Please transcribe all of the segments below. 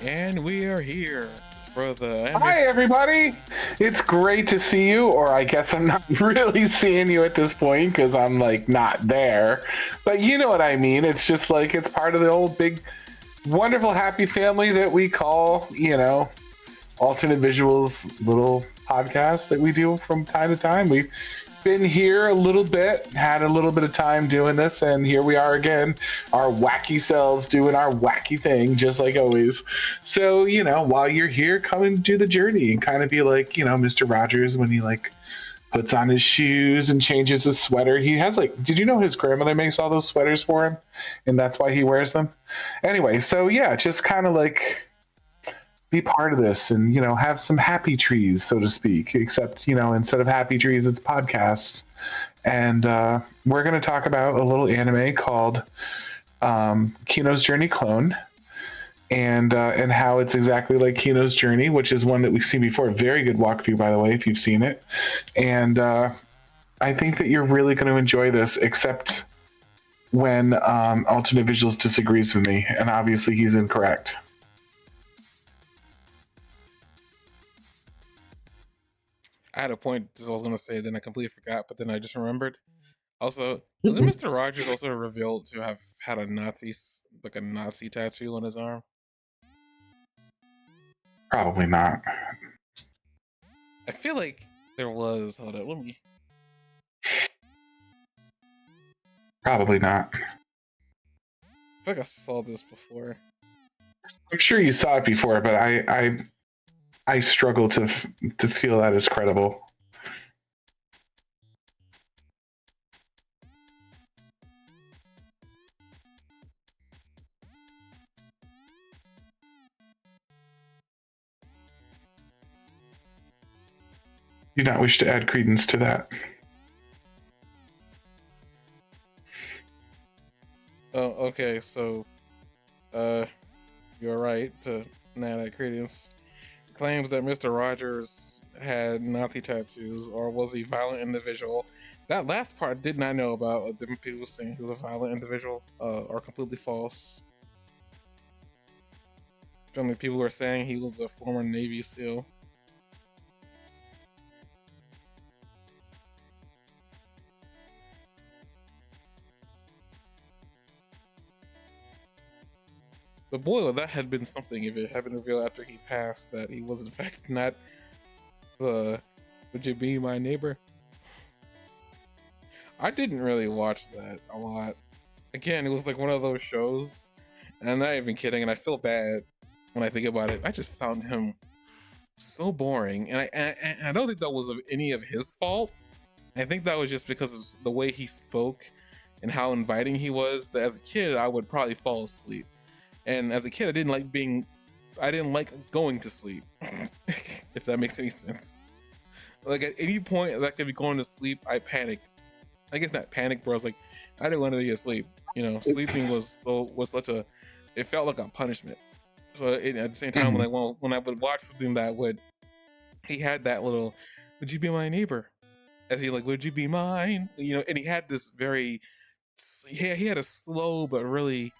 And we are here for the Hi, everybody. It's great to see you, or I guess I'm not really seeing you at this point because I'm like not there. But you know what I mean. It's just like it's part of the old big, wonderful, happy family that we call, alternate visuals little podcast that we do from time to time. We've been here a little bit, had a little bit of time doing this, and here we are again, our wacky selves doing our wacky thing, just like always. So, while you're here, come and do the journey and kind of be like, Mr. Rogers when he like puts on his shoes and changes his sweater. He has like, did you know his grandmother makes all those sweaters for him? And that's why he wears them? Anyway, so yeah, just kind of like be part of this and have some happy trees, so to speak, except instead of happy trees it's podcasts. And we're going to talk about a little anime called Kino's Journey Clone, and how it's exactly like Kino's Journey, which is one that we've seen before. Very good walkthrough, by the way, if you've seen it. And I think that you're really going to enjoy this, except when Alternate Visuals disagrees with me, and obviously he's incorrect. I had a point I was going to say, then I completely forgot, but then I just remembered. Also, wasn't Mr. Rogers also revealed to have had a Nazi tattoo on his arm? Probably not. I feel like there was. Hold on, let me. Probably not. I feel like I saw this before. I'm sure you saw it before, but I struggle to feel that as credible. Do not wish to add credence to that. Oh, okay, so you're right to not add credence. Claims that Mr. Rogers had Nazi tattoos or was a violent individual. That last part did not know about. Different people saying he was a violent individual are completely false. Generally, people are saying he was a former Navy SEAL. But boy, that had been something if it had been revealed after he passed that he was in fact not the "Would you be my neighbor?" I didn't really watch that a lot. Again, it was like one of those shows, and I'm not even kidding, and I feel bad when I think about it. I just found him so boring, and I don't think that was of any of his fault. I think that was just because of the way he spoke and how inviting he was, that as a kid I would probably fall asleep. And as a kid, I didn't like going to sleep. If that makes any sense. Like at any point that I could be going to sleep, I panicked. I guess not panicked, but I was like, I didn't want to be asleep. Sleeping was such a, it felt like a punishment. So at the same time, when I would watch something that he had that little, "Would you be my neighbor?" As he like, "Would you be mine?" And he had this he had a slow but really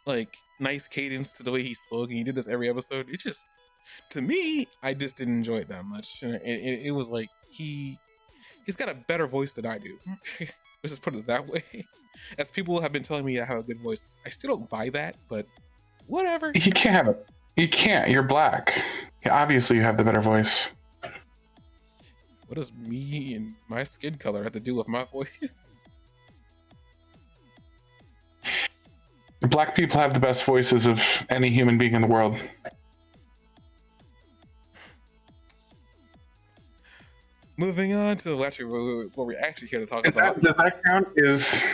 like nice cadence to the way he spoke, and he did this every episode. It just, to me, I just didn't enjoy it that much. And it was like he's got a better voice than I do. Let's just put it that way. As people have been telling me I have a good voice, I still don't buy that, but whatever. You can't have it. You can't. You're black. Obviously, you have the better voice. What does me and my skin color have to do with my voice? Black people have the best voices of any human being in the world. Moving on to what we're actually here to talk about. Does that count? Does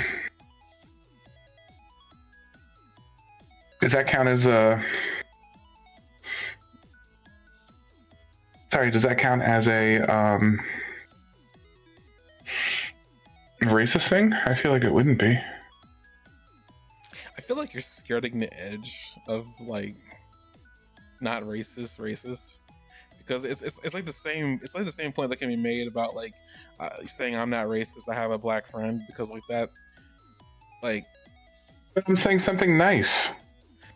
that count as a? Sorry, does that count as a racist thing? I feel like it wouldn't be. I feel like you're skirting the edge of like not racist because it's like the same point that can be made about like saying I'm not racist, I have a black friend, because like that, like But I'm saying something nice.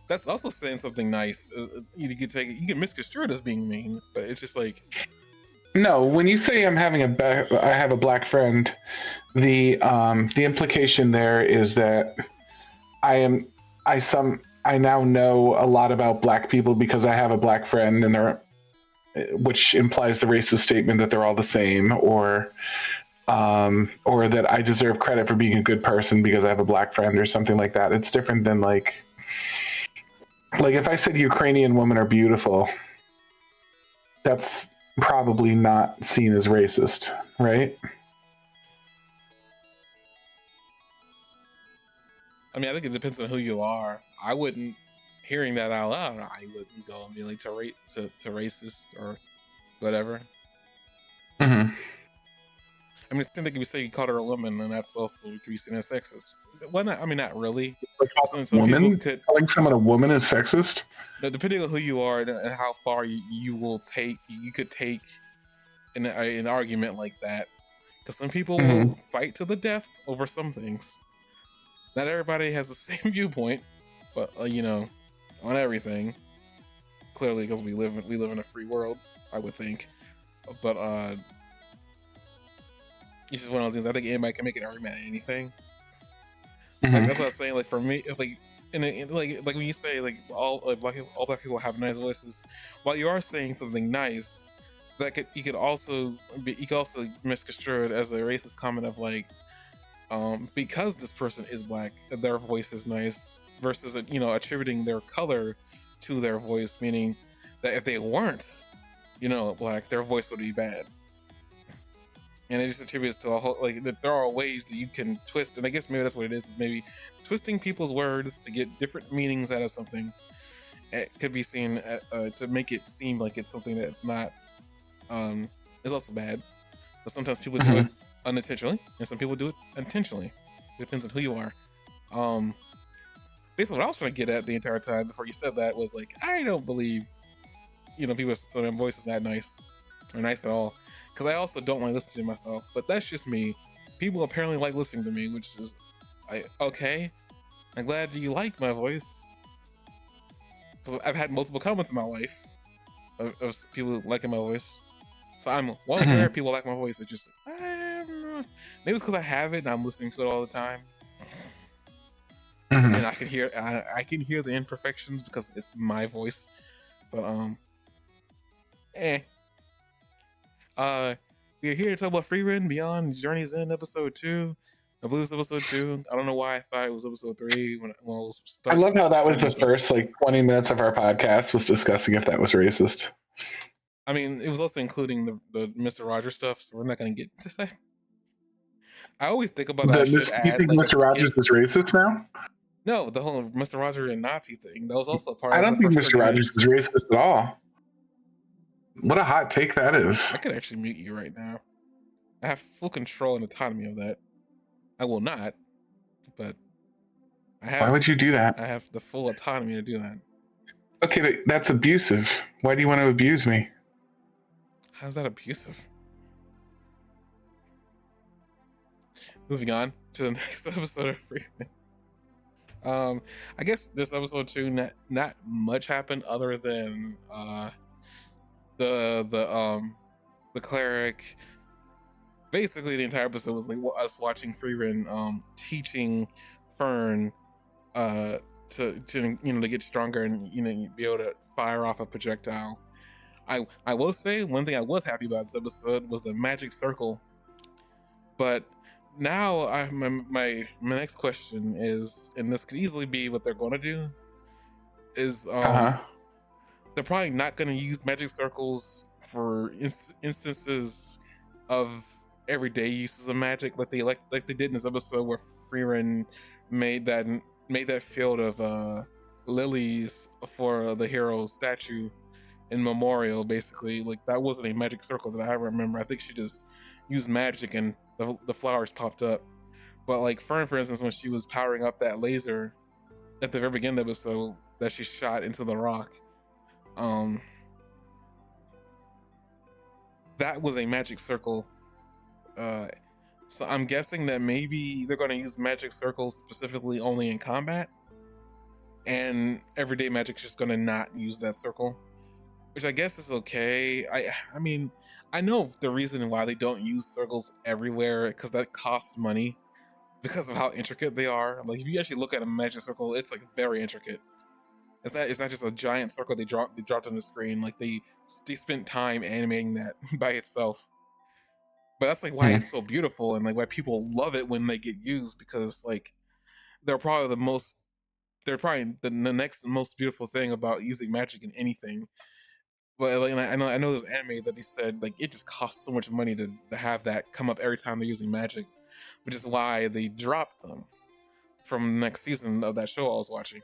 That's also saying something nice. You can take it, you can misconstrue it as being mean, but it's just like, No, when you say I have a black friend, the implication there is that I am I now know a lot about black people because I have a black friend, and they're which implies the racist statement that they're all the same, or that I deserve credit for being a good person because I have a black friend or something like that. It's different than like if I said Ukrainian women are beautiful, that's probably not seen as racist, right? I mean, I think it depends on who you are. I wouldn't, hearing that out loud, I wouldn't go immediately to racist or whatever. Mm-hmm. I mean, it's the same thing if you say you called her a woman, and that's also could be seen as sexist. Well, not, I mean, not really. Like Some people could, calling someone a woman is sexist. depending on who you are and how far you will take, you could take an argument like that. Because some people Mm-hmm. will fight to the death over some things. Not everybody has the same viewpoint, but on everything. Clearly, because we live in a free world, I would think. But it's just one of those things. I think anybody can make an argument at anything. Like Mm-hmm. that's what I was saying. Like for me, if like like when you say like all black people have nice voices, while you are saying something nice, you could also misconstrue it as a racist comment of like, because this person is black, their voice is nice, versus attributing their color to their voice, meaning that if they weren't black, their voice would be bad. And it just attributes to a whole like that there are ways that you can twist, and I guess maybe that's what it is maybe twisting people's words to get different meanings out of something. It could be seen to make it seem like it's something that's not. Is also bad, but sometimes people do it unintentionally, and some people do it intentionally. It depends on who you are. Basically, what I was trying to get at the entire time before you said that was like, I don't believe people's voice is that nice or nice at all. Because I also don't like listening to myself, but that's just me. People apparently like listening to me, which is, okay. I'm glad you like my voice. Because I've had multiple comments in my life of people liking my voice. So I'm well aware people like my voice. It's just, maybe it's because I have it and I'm listening to it all the time. Mm-hmm. And I can hear the imperfections because it's my voice. But we're here to talk about Frieren Beyond Journey's End episode 2. I believe it's episode 2. I don't know why I thought it was episode 3 when I was I love how that was the stuff. first 20 minutes of our podcast was discussing if that was racist. I mean, it was also including the Mr. Rogers stuff, so we're not going to get into that. I always think about that I should You add think like Mr. Rogers is racist now? No, the whole Mr. Rogers and Nazi thing. That was also part I of don't the think first Mr. Rogers is racist at all. What a hot take that is. I could actually mute you right now. I have full control and autonomy of that. I will not, but I have. Why would you do that? I have the full autonomy to do that. Okay, but that's abusive. Why do you want to abuse me? How's that abusive? Moving on to the next episode of Frieren. I guess this episode 2, not much happened other than the cleric. Basically, the entire episode was like us watching Frieren teaching Fern to get stronger and be able to fire off a projectile. I will say one thing I was happy about this episode was the magic circle, but now my next question is, and this could easily be what they're going to do, is they're probably not going to use magic circles for instances of everyday uses of magic like they did in this episode where Frieren made that field of lilies for the hero's statue in memorial. Basically, like that wasn't a magic circle that I remember. I think she just used magic and the flowers popped up. But like Fern, for instance, when she was powering up that laser at the very beginning of the episode that she shot into the rock, that was a magic circle. So I'm guessing that maybe they're going to use magic circles specifically only in combat. and everyday magic's just gonna not use that circle, which I guess is okay. I mean, I know the reason why they don't use circles everywhere, because that costs money because of how intricate they are. Like if you actually look at a magic circle, it's like very intricate. It's not just a giant circle they dropped on the screen. Like they spent time animating that by itself. But that's like why Hmm. it's so beautiful, and like why people love it when they get used, because like they're probably the most they're probably the next most beautiful thing about using magic in anything. But like, and I know there's anime that they said like it just costs so much money to have that come up every time they're using magic, which is why they dropped them from the next season of that show I was watching.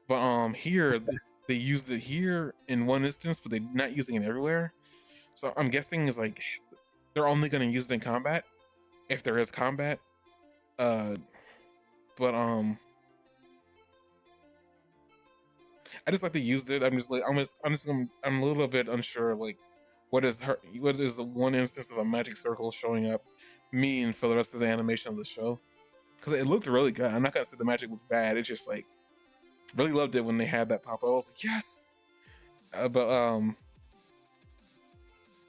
But here they used it here in one instance, but they're not using it everywhere. So I'm guessing is like they're only gonna use it in combat if there is combat. Uh, but I just like they used it. I'm a little bit unsure like what is the one instance of a magic circle showing up mean for the rest of the animation of the show, because it looked really good. I'm not gonna say the magic looked bad. It's just like really loved it when they had that pop up. I was like, yes. But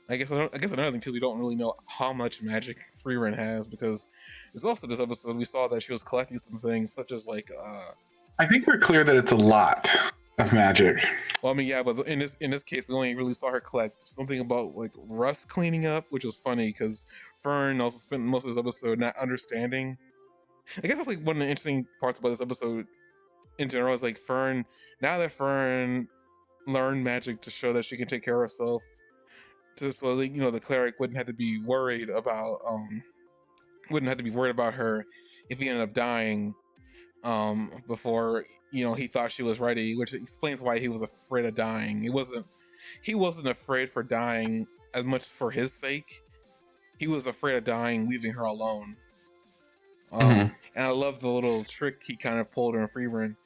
I guess another thing too, we don't really know how much magic Frieren has, because there's also this episode we saw that she was collecting some things such as like I think we're clear that it's a lot of magic. well, I mean, yeah, but in this case, we only really saw her collect something about like rust cleaning up, which was funny because Fern also spent most of this episode not understanding. I guess that's like one of the interesting parts about this episode in general is like Fern. Now that Fern learned magic to show that she can take care of herself, so that the cleric wouldn't have to be worried about her if he ended up dying before he thought she was ready, which explains why he was afraid of dying. He wasn't afraid for dying as much for his sake. He was afraid of dying leaving her alone. Mhm. And I love the little trick he kind of pulled on Frieren.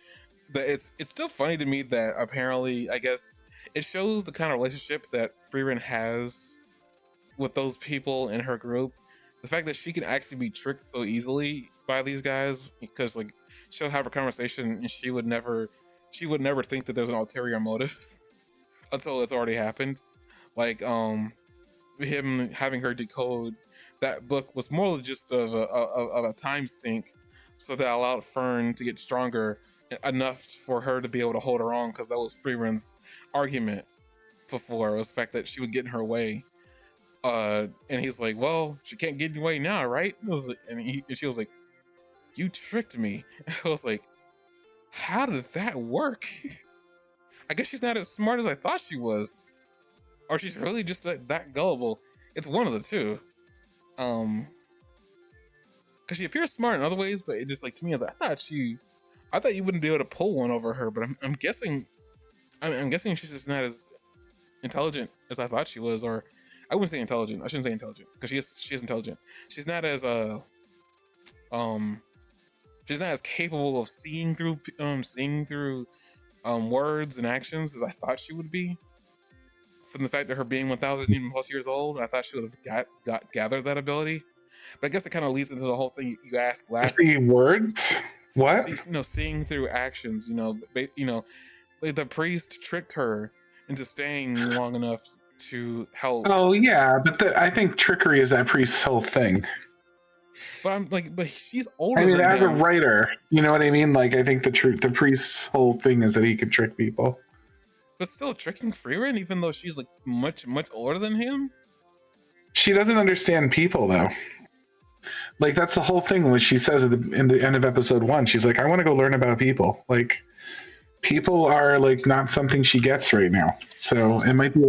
That it's still funny to me that apparently, I guess it shows the kind of relationship that Frieren has with those people in her group. The fact that she can actually be tricked so easily by these guys, because like she'll have a conversation and she would never think that there's an ulterior motive until it's already happened. Like him having her decode that book was more just of a time sink, so that allowed Fern to get stronger enough for her to be able to hold her own, because that was Freeman's argument before, was the fact that she would get in her way. And he's like, well, she can't get in your way now, right? And she was like, you tricked me. I was like, how did that work? I guess she's not as smart as I thought she was, or she's really just that gullible. It's one of the two. Because she appears smart in other ways, but it just like to me, I thought you wouldn't be able to pull one over her. But I'm guessing, I'm guessing she's just not as intelligent as I thought she was, or I wouldn't say intelligent. I shouldn't say intelligent, because she is intelligent. She's not as um she's not as capable of seeing through words and actions as I thought she would be. From the fact that her being 1,000 even plus years old, I thought she would have gathered that ability. But I guess it kind of leads into the whole thing you asked last. See words? What? Seeing through actions. Like the priest tricked her into staying long enough to help. Oh yeah, but I think trickery is that priest's whole thing. But I'm like, but she's older I mean, than as a him. writer, you know what I mean? Like, I think the priest's whole thing is that he can trick people. But still tricking Frieren, even though she's like much older than him. She doesn't understand people, though. Like, that's the whole thing. When she says in the end of episode 1, she's like, "I want to go learn about people." Like, people are like not something she gets right now. So it might be.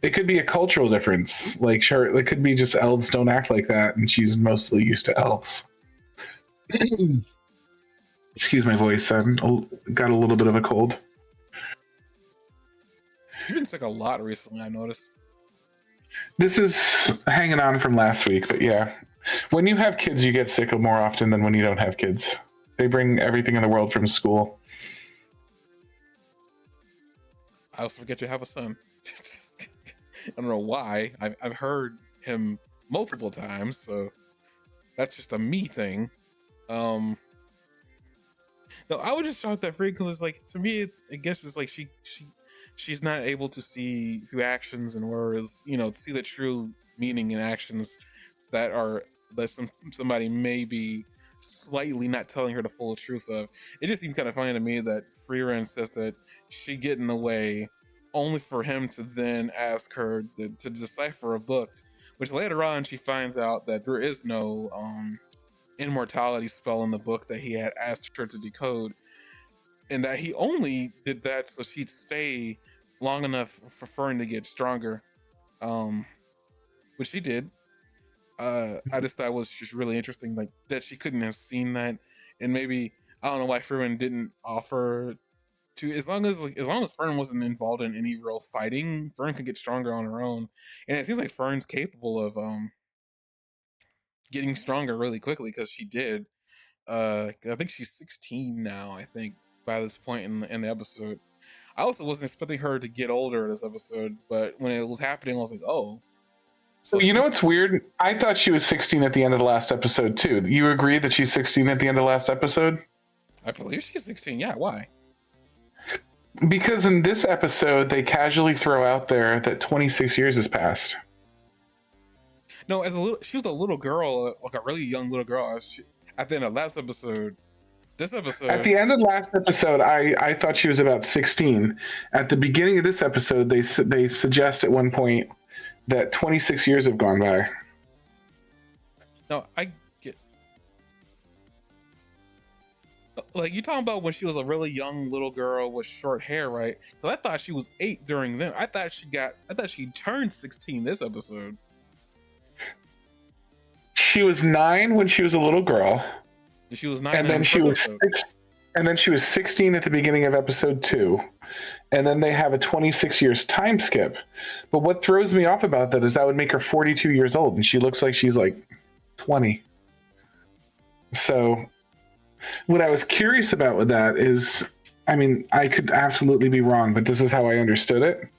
It could be a cultural difference. Like, sure, it could be just elves don't act like that, and she's mostly used to elves. Excuse my voice. I've got a little bit of a cold. You've been sick a lot recently, I noticed. This is hanging on from last week, but yeah. When you have kids, you get sick more often than when you don't have kids. They bring everything in the world from school. I also forget you have a son. I don't know why. I've heard him multiple times, so that's just a me thing. No, I was just shocked that Frieren, because it's like, to me, I guess it's like she's not able to see through actions and words, see the true meaning in actions that somebody may be slightly not telling her the full truth of. It just seemed kind of funny to me that Frieren says that she get in the way, only for him to then ask her to decipher a book, which later on she finds out that there is no immortality spell in the book that he had asked her to decode, and that he only did that so she'd stay long enough for Fern to get stronger, um, which she did. I just thought it was just really interesting, like that she couldn't have seen that, and maybe I don't know why Frieren didn't offer to, as long as Fern wasn't involved in any real fighting, Fern could get stronger on her own, and it seems like Fern's capable of getting stronger really quickly because she did. I think she's 16 now. I think by this point in the episode. I also wasn't expecting her to get older this episode, but when it was happening, I was like, oh. So You know what's weird? I thought she was 16 at the end of the last episode too. You agree that she's 16 at the end of the last episode? I believe she's 16. Yeah, why? Because in this episode, they casually throw out there that 26 years has passed. No, she was a little girl, like a really young little girl. At the end of last episode, this episode. At the end of last episode, I thought she was about 16. At the beginning of this episode, they suggest at one point that 26 years have gone by. No, I get. Like, you talking about when she was a really young little girl with short hair, right? Because I thought she was 8 during them. I thought she turned 16 this episode. She was 9 when she was a little girl. She was 9, and then she was 6, and then she was 16 at the beginning of episode 2. And then they have a 26 years time skip. But what throws me off about that is that would make her 42 years old, and she looks like she's like 20. So what I was curious about with that is, I mean, I could absolutely be wrong, but this is how I understood it.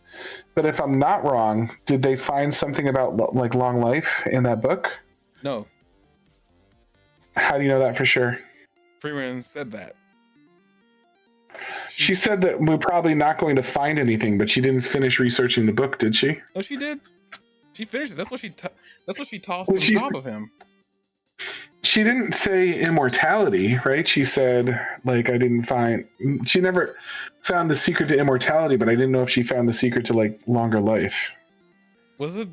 But if I'm not wrong, did they find something about like long life in that book? No. How do you know that for sure? Frieren said that. She said that we're probably not going to find anything, but she didn't finish researching the book, did she? No, she did. She finished it. That's what she tossed on top of him. She didn't say immortality, right? She said, like, she never found the secret to immortality, but I didn't know if she found the secret to like longer life. Was it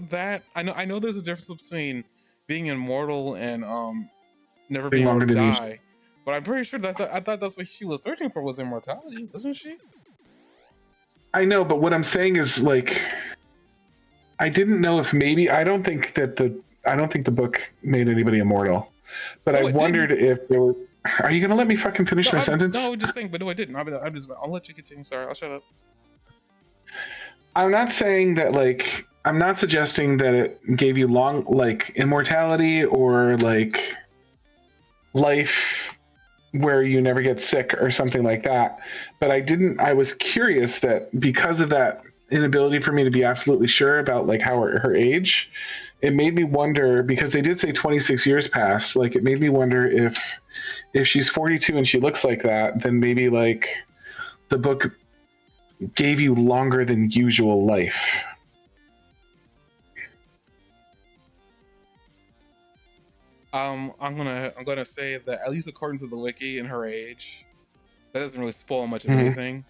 that? I know there's a difference between being immortal and never being able to die. But I'm pretty sure I thought that's what she was searching for, was immortality, wasn't she? I know, but what I'm saying is, like, I didn't know if maybe I don't think the book made anybody immortal, but I wondered if there were. Are you gonna let me fucking finish my sentence? No, I'm just saying, but no, I didn't. I'll let you continue. Sorry, I'll shut up. I'm not saying that, like, I'm not suggesting that it gave you long, like, immortality or like life where you never get sick or something like that. But I was curious that because of that inability for me to be absolutely sure about like how her age, it made me wonder, because they did say 26 years passed, like it made me wonder if she's 42 and she looks like that, then maybe like the book gave you longer than usual life. I'm gonna say that, at least according to the wiki and her age, that doesn't really spoil much of anything.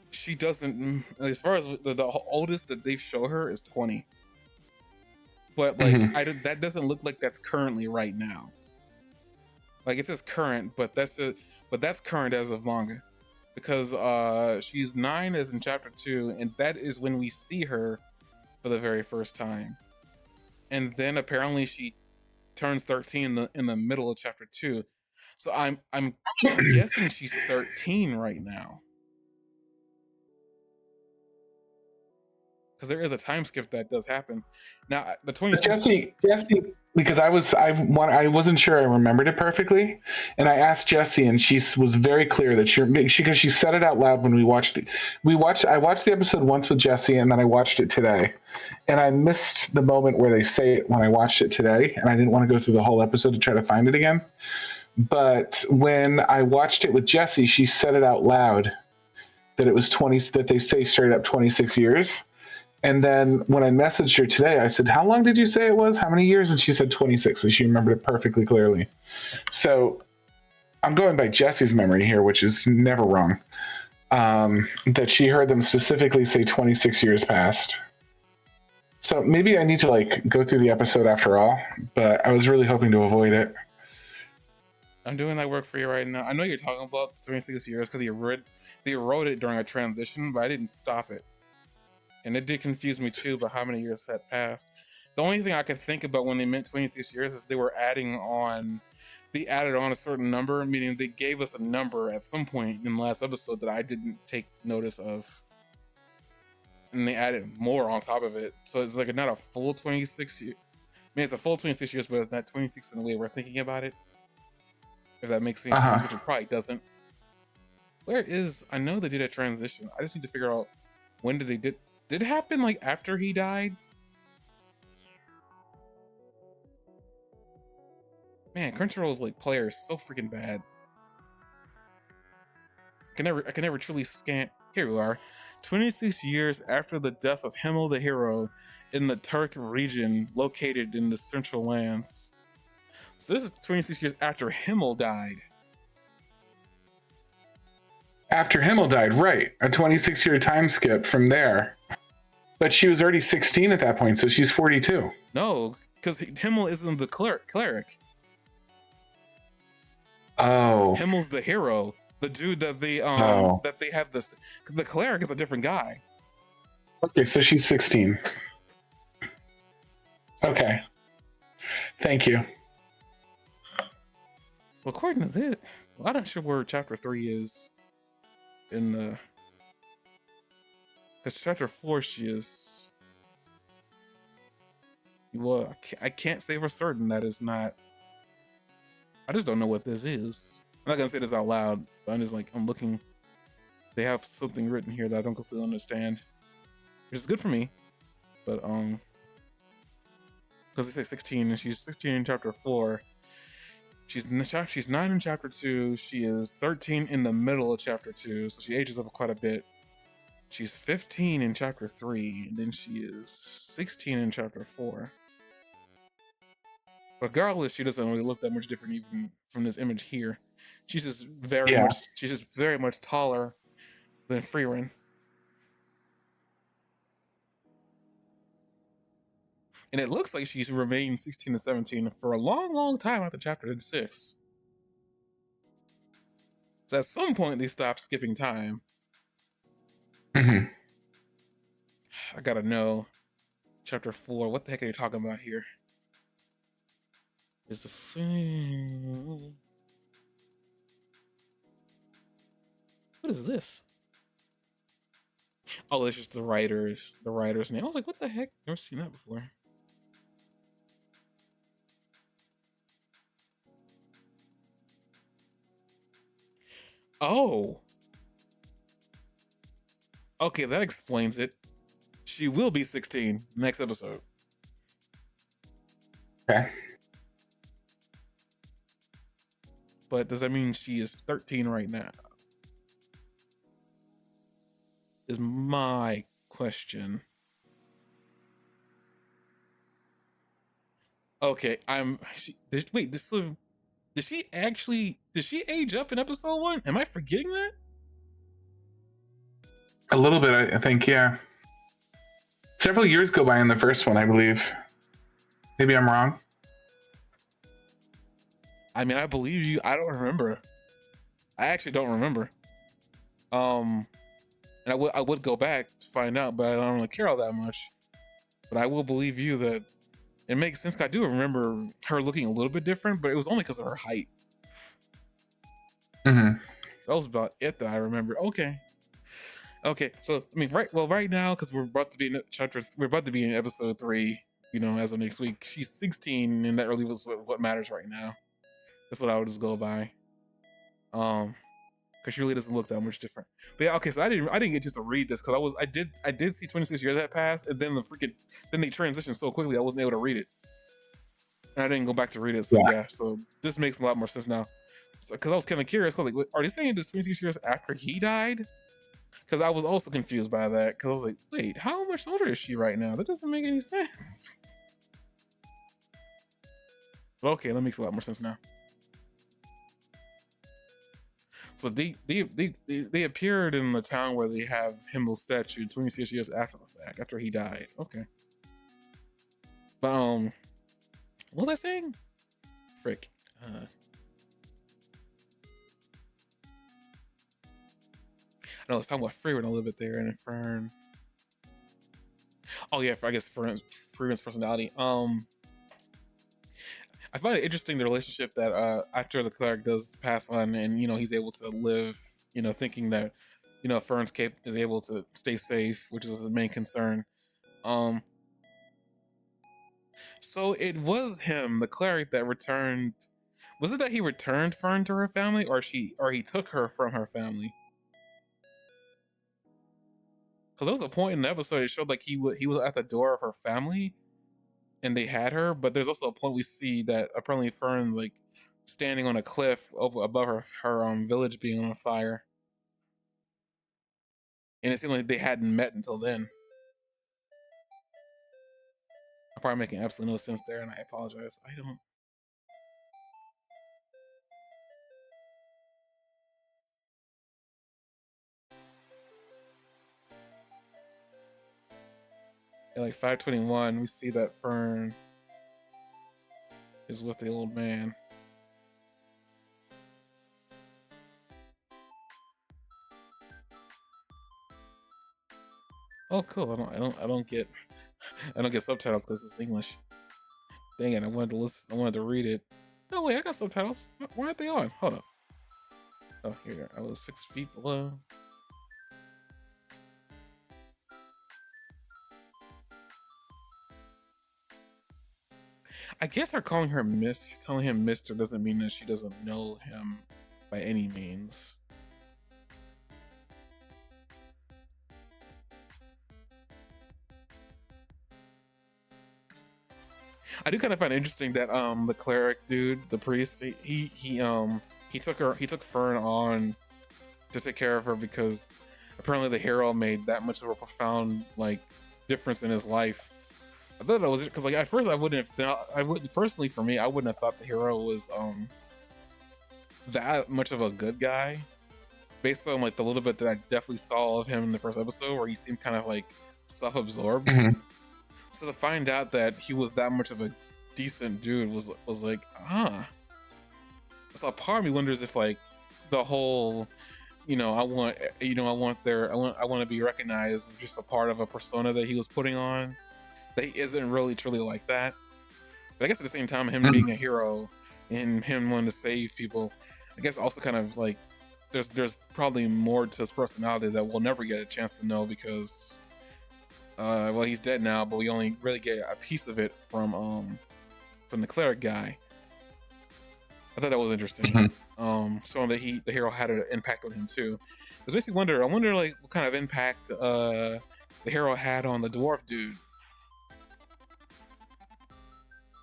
She doesn't, as far as the oldest that they show her is 20. But like that doesn't look like that's currently right now. Like it says current, but that's current as of manga. Because she's 9 as in chapter 2, and that is when we see her for the very first time. And then apparently she turns 13 in the middle of chapter 2. So I'm guessing she's 13 right now. Because there is a time skip that does happen. Now the 26. Jesse, because I wasn't sure I remembered it perfectly, and I asked Jessie, and she was very clear that because she said it out loud when we watched it. I watched the episode once with Jessie, and then I watched it today, and I missed the moment where they say it when I watched it today, and I didn't want to go through the whole episode to try to find it again. But when I watched it with Jessie, she said it out loud that it was 20, that they say straight up 26 years. And then when I messaged her today, I said, "How long did you say it was? How many years?" And she said 26. So she remembered it perfectly clearly. So I'm going by Jessie's memory here, which is never wrong. That she heard them specifically say 26 years past. So maybe I need to like go through the episode after all, but I was really hoping to avoid it. I'm doing that work for you right now. I know you're talking about the 26 years because they wrote it during a transition, but I didn't stop it. And it did confuse me too about how many years had passed. The only thing I could think about when they meant 26 years is they added on a certain number, meaning they gave us a number at some point in the last episode that I didn't take notice of. And they added more on top of it. So it's like not a full 26 years. I mean, it's a full 26 years, but it's not 26 in the way we're thinking about it. If that makes any sense, which it probably doesn't. I know they did a transition. I just need to figure out when did it happen like after he died? Man, Crunchyroll's like player is so freaking bad. I can never truly scan. Here we are. 26 years after the death of Himmel the hero in the Turk region located in the Central Lands. So this is 26 years after Himmel died. After Himmel died, right. A 26-year time skip from there. But she was already 16 at that point, so she's 42. No, because Himmel isn't the cleric. Oh. Himmel's the hero. The dude that they have this. The cleric is a different guy. Okay, so she's 16. Okay. Thank you. Well, according to this, I'm not sure where chapter 3 is in the. Because chapter 4 she is. Well, I can't say for certain that is not. I just don't know what this is. I'm not gonna say this out loud, but I'm just like, I'm looking. They have something written here that I don't completely understand, which is good for me. But because they say 16 and she's 16 in chapter 4. She's 9 in chapter 2. She is 13 in the middle of chapter 2, so she ages up quite a bit. She's 15 in chapter 3, and then she is 16 in chapter 4. Regardless, she doesn't really look that much different even from this image here. She's just very much taller than Frieren. And it looks like she's remained 16 to 17 for a long, long time after chapter 6. So at some point, they stopped skipping time. Mm-hmm. I gotta know. Chapter 4, what the heck are you talking about here? Is the... What is this? Oh, it's just the writer's name. I was like, what the heck? Never seen that before. Oh. Okay, that explains it. She will be 16 next episode. Okay. But does that mean she is 13 right now? Is my question. Okay, did she age up in episode 1? Am I forgetting that? A little bit, I think, yeah. Several years go by in the first one, I believe. Maybe I'm wrong. I mean, I believe you. I don't remember. I actually don't remember. And I would go back to find out, but I don't really care all that much. But I will believe you that it makes sense. I do remember her looking a little bit different, but it was only because of her height. Mm-hmm. That was about it that I remember. Okay, so I mean, right now, because we're about to be in episode 3. You know, as of next week, she's 16, and that really was what matters right now. That's what I would just go by. Because she really doesn't look that much different. But yeah, okay, so I didn't get just to read this because I did see 26 years that passed, and then then they transitioned so quickly I wasn't able to read it, and I didn't go back to read it. So yeah, so this makes a lot more sense now. Because I was kind of curious. Cause like, are they saying this 26 years after he died? Because I was also confused by that. Because I was like, wait, how much older is she right now? That doesn't make any sense. But okay, that makes a lot more sense now. So they appeared in the town where they have Himmel's statue 26 years after the fact, after he died. Okay. But what was I saying? Frick. I was talking about Frieren a little bit there, and Fern. Oh yeah, I guess Frieren's personality. I find it interesting the relationship that after the cleric does pass on, and he's able to live, thinking that Fern's cape is able to stay safe, which is his main concern. So it was him, the cleric, that returned. Was it that he returned Fern to her family, or he took her from her family? Because there was a point in the episode it showed like he was at the door of her family, and they had her. But there's also a point we see that apparently Fern's like standing on a cliff above her village being on fire, and it seemed like they hadn't met until then. I'm probably making absolutely no sense there, and I apologize. I don't. At like 5:21, we see that Fern is with the old man. Oh, cool. I don't get I don't get subtitles because it's English. Dang it! I wanted to listen. I wanted to read it. No wait, I got subtitles. Why aren't they on? Hold up. Oh, here. I was 6 feet below. I guess her calling him Mister doesn't mean that she doesn't know him by any means. I do kind of find it interesting that the cleric dude, the priest, he took Fern on to take care of her because apparently the hero made that much of a profound like difference in his life. I thought that was it because like at first I wouldn't have thought, I wouldn't personally, for me, I wouldn't have thought the hero was that much of a good guy based on like the little bit that I definitely saw of him in the first episode where he seemed kind of like self-absorbed. Mm-hmm. So to find out that he was that much of a decent dude was like, so part of me wonders if like the whole I want to be recognized as just a part of a persona that he was putting on that he isn't really truly like that. But I guess at the same time, him being a hero and him wanting to save people, I guess also kind of like there's probably more to his personality that we'll never get a chance to know because well, he's dead now, but we only really get a piece of it from the cleric guy. I thought that was interesting. Showing that the hero had an impact on him too. It makes me wonder. I wonder like what kind of impact the hero had on the dwarf dude.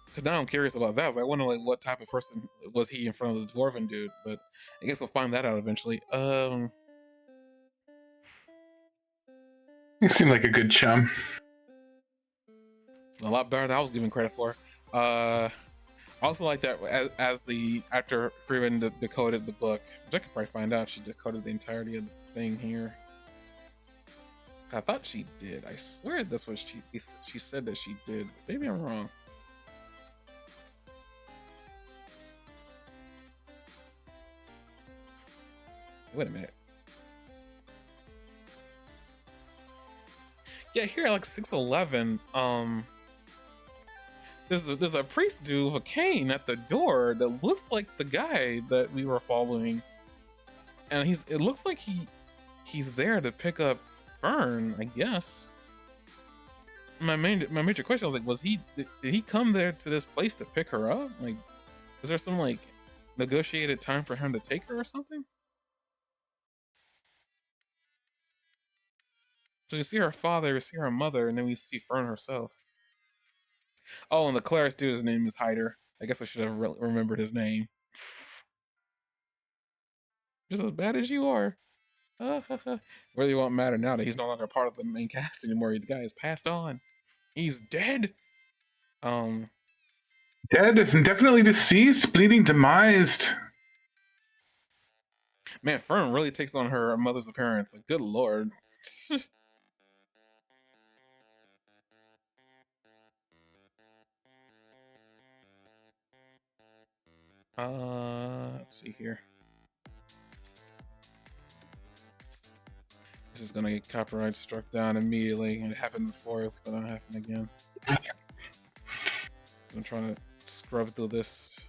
Because now I'm curious about that. I wonder like what type of person was he in front of the dwarven dude. But I guess we'll find that out eventually. You seem like a good chum. A lot better than I was giving credit for. I also like that as the after Frieren decoded the book, which I could probably find out if she decoded the entirety of the thing here. I thought she did. I swear that's what she said that she did. Maybe I'm wrong. Wait a minute. Yeah, here at like 6:11, there's a priest dude with a cane at the door that looks like the guy that we were following, and it looks like he's there to pick up Fern, I guess. My major question was like, did he come there to this place to pick her up? Like, is there some like negotiated time for him to take her or something? So you see her father, you see her mother, and then we see Fern herself. Oh, and the cleric dude's name is Hyder. I guess I should have remembered his name. just as bad as you are. Really won't matter now that he's no longer part of the main cast anymore. The guy is passed on. He's dead. Um, Dead, definitely deceased, bleeding demised. man, Fern really takes on her mother's appearance. Like, good lord. Let's see here. This is gonna get copyright struck down immediately. It happened before, it's gonna happen again. I'm trying to scrub through this.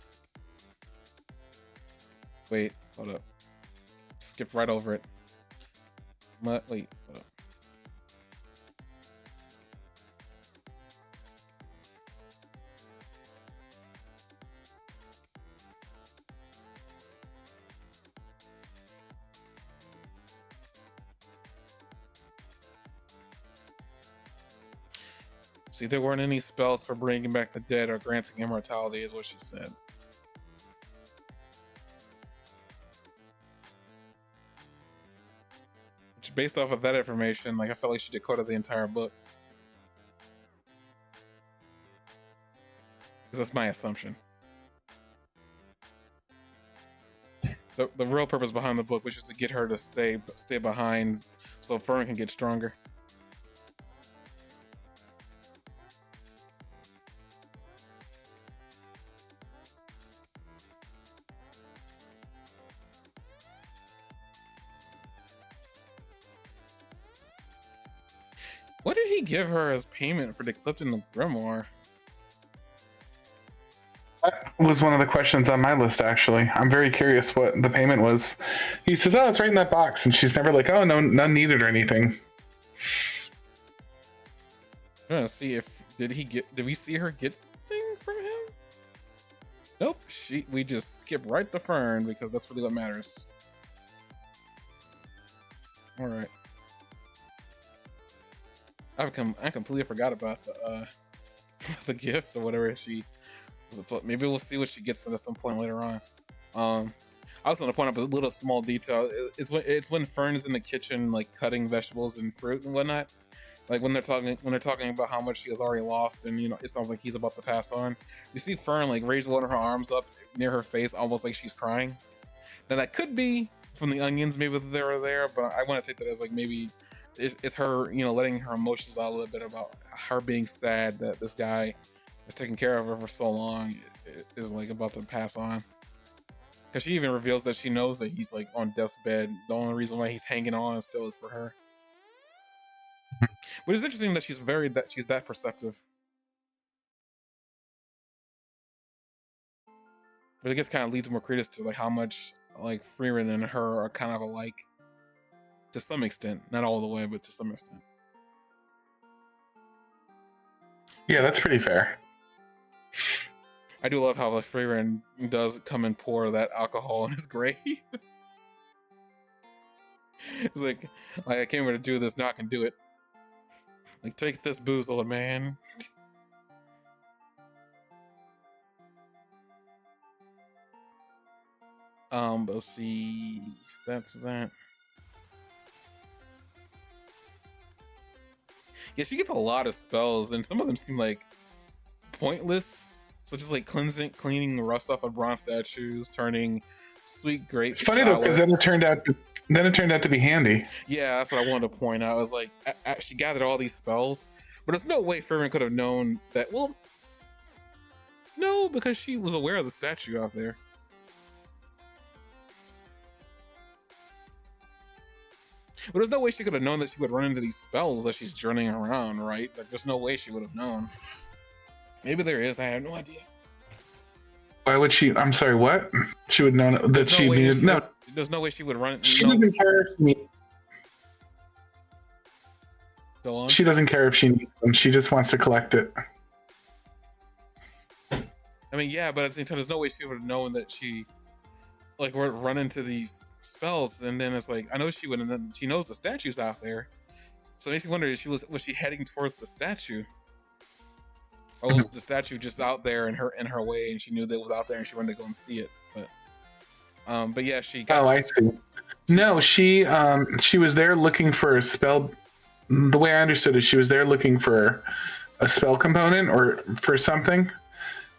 Wait, hold up. Skip right over it. Wait, hold up. See, there weren't any spells for bringing back the dead or granting immortality, is what she said. Which, based off of that information, like, I felt like she decoded the entire book. Because that's my assumption. The real purpose behind the book was just to get her to stay behind so Fern can get stronger. What did he give her as payment for decrypting the grimoire? That was one of the questions on my list, actually. I'm very curious what the payment was. He says, oh, it's right in that box. And she's never like, oh, no, none needed or anything. I'm trying to see if, did we see her get thing from him? Nope, we just skip right to Fern because that's really what matters. All right. I completely forgot about the the gift or whatever she was. Maybe we'll see what she gets at some point later on. I also want to point out a little small detail. It's when Fern is in the kitchen, like cutting vegetables and fruit and whatnot. Like when they're talking about how much she has already lost, and it sounds like he's about to pass on. You see Fern like raise one of her arms up near her face, almost like she's crying. Now that could be from the onions, maybe they were there, but I want to take that as like maybe it's her, letting her emotions out a little bit about her being sad that this guy is taking care of her for so long is like about to pass on. Because she even reveals that she knows that he's like on death's bed. The only reason why he's hanging on still is for her. But it's interesting that she's that perceptive. But I guess kind of leads more credence to like how much like Frieren and her are kind of alike. To some extent, not all the way, but to some extent. Yeah, that's pretty fair. I do love how like Frieren does come and pour that alcohol in his grave. It's like I came here to do this, now I can do it. Like, take this booze, old man. Let's see. That's that. Yeah, she gets a lot of spells, and some of them seem like pointless, such as like cleaning the rust off of bronze statues, turning sweet grapes. It's funny though, because then it turned out to be handy. Yeah, that's what I wanted to point out. I was like, she gathered all these spells, but there's no way Frieren could have known that. Well, no, because she was aware of the statue out there. But there's no way she could have known that she would run into these spells as she's journeying around, right? Like, there's no way she would have known. Maybe there is. I have no idea. Why would she? I'm sorry. What? She would know that she needed. No, there's no way she would run. She doesn't care if she. Go on. She doesn't care if she needs them. She just wants to collect it. I mean, yeah, but at the same time, there's no way she would have known that she like would run into these spells, and then it's like I know she would, and then she knows the statue's out there, so it makes me wonder if was she heading towards the statue, or was the statue just out there in her way, and she knew that it was out there, and she wanted to go and see it. But But yeah, she got. Oh, I see. No, she was there looking for a spell. The way I understood it, she was there looking for a spell component or for something,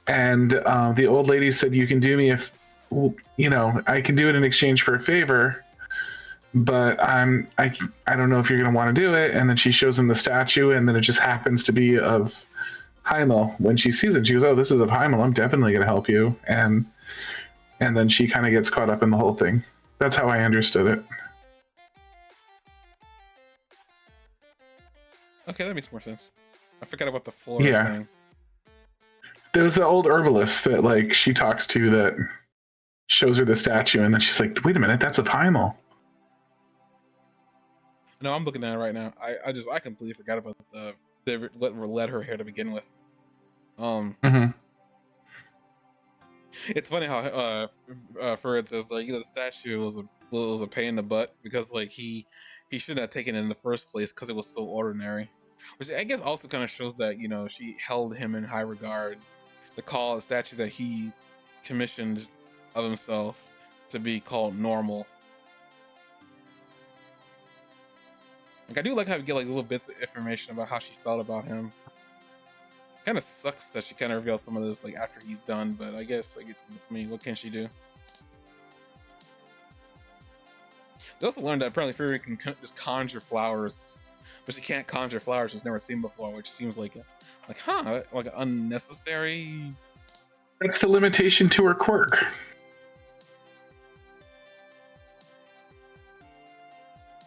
and the old lady said, "You can do me if, I can do it in exchange for a favor, but I don't know if you're going to want to do it." And then she shows him the statue, and then it just happens to be of Heimel. When she sees it, she goes, "Oh, this is of Heimel. I'm definitely going to help you." And then she kind of gets caught up in the whole thing. That's how I understood it. Okay, that makes more sense. I forgot about the flora Yeah. thing. There's the old herbalist that like she talks to that shows her the statue, and then she's like, "Wait a minute, that's of Heimel." No, I'm looking at it right now. I completely forgot about they led her here to begin with. Mm-hmm. It's funny how Frieren says like the statue was a pain in the butt because like he shouldn't have taken it in the first place because it was so ordinary, which I guess also kind of shows that she held him in high regard to call a statue that he commissioned of himself to be called normal. Like I do like how we get like little bits of information about how she felt about him. Kind of sucks that she kind of reveals some of this like after he's done, but I guess like I mean, what can she do? We also learned that apparently Frieren can just conjure flowers, but she can't conjure flowers she's never seen before, which seems like like unnecessary. That's the limitation to her quirk.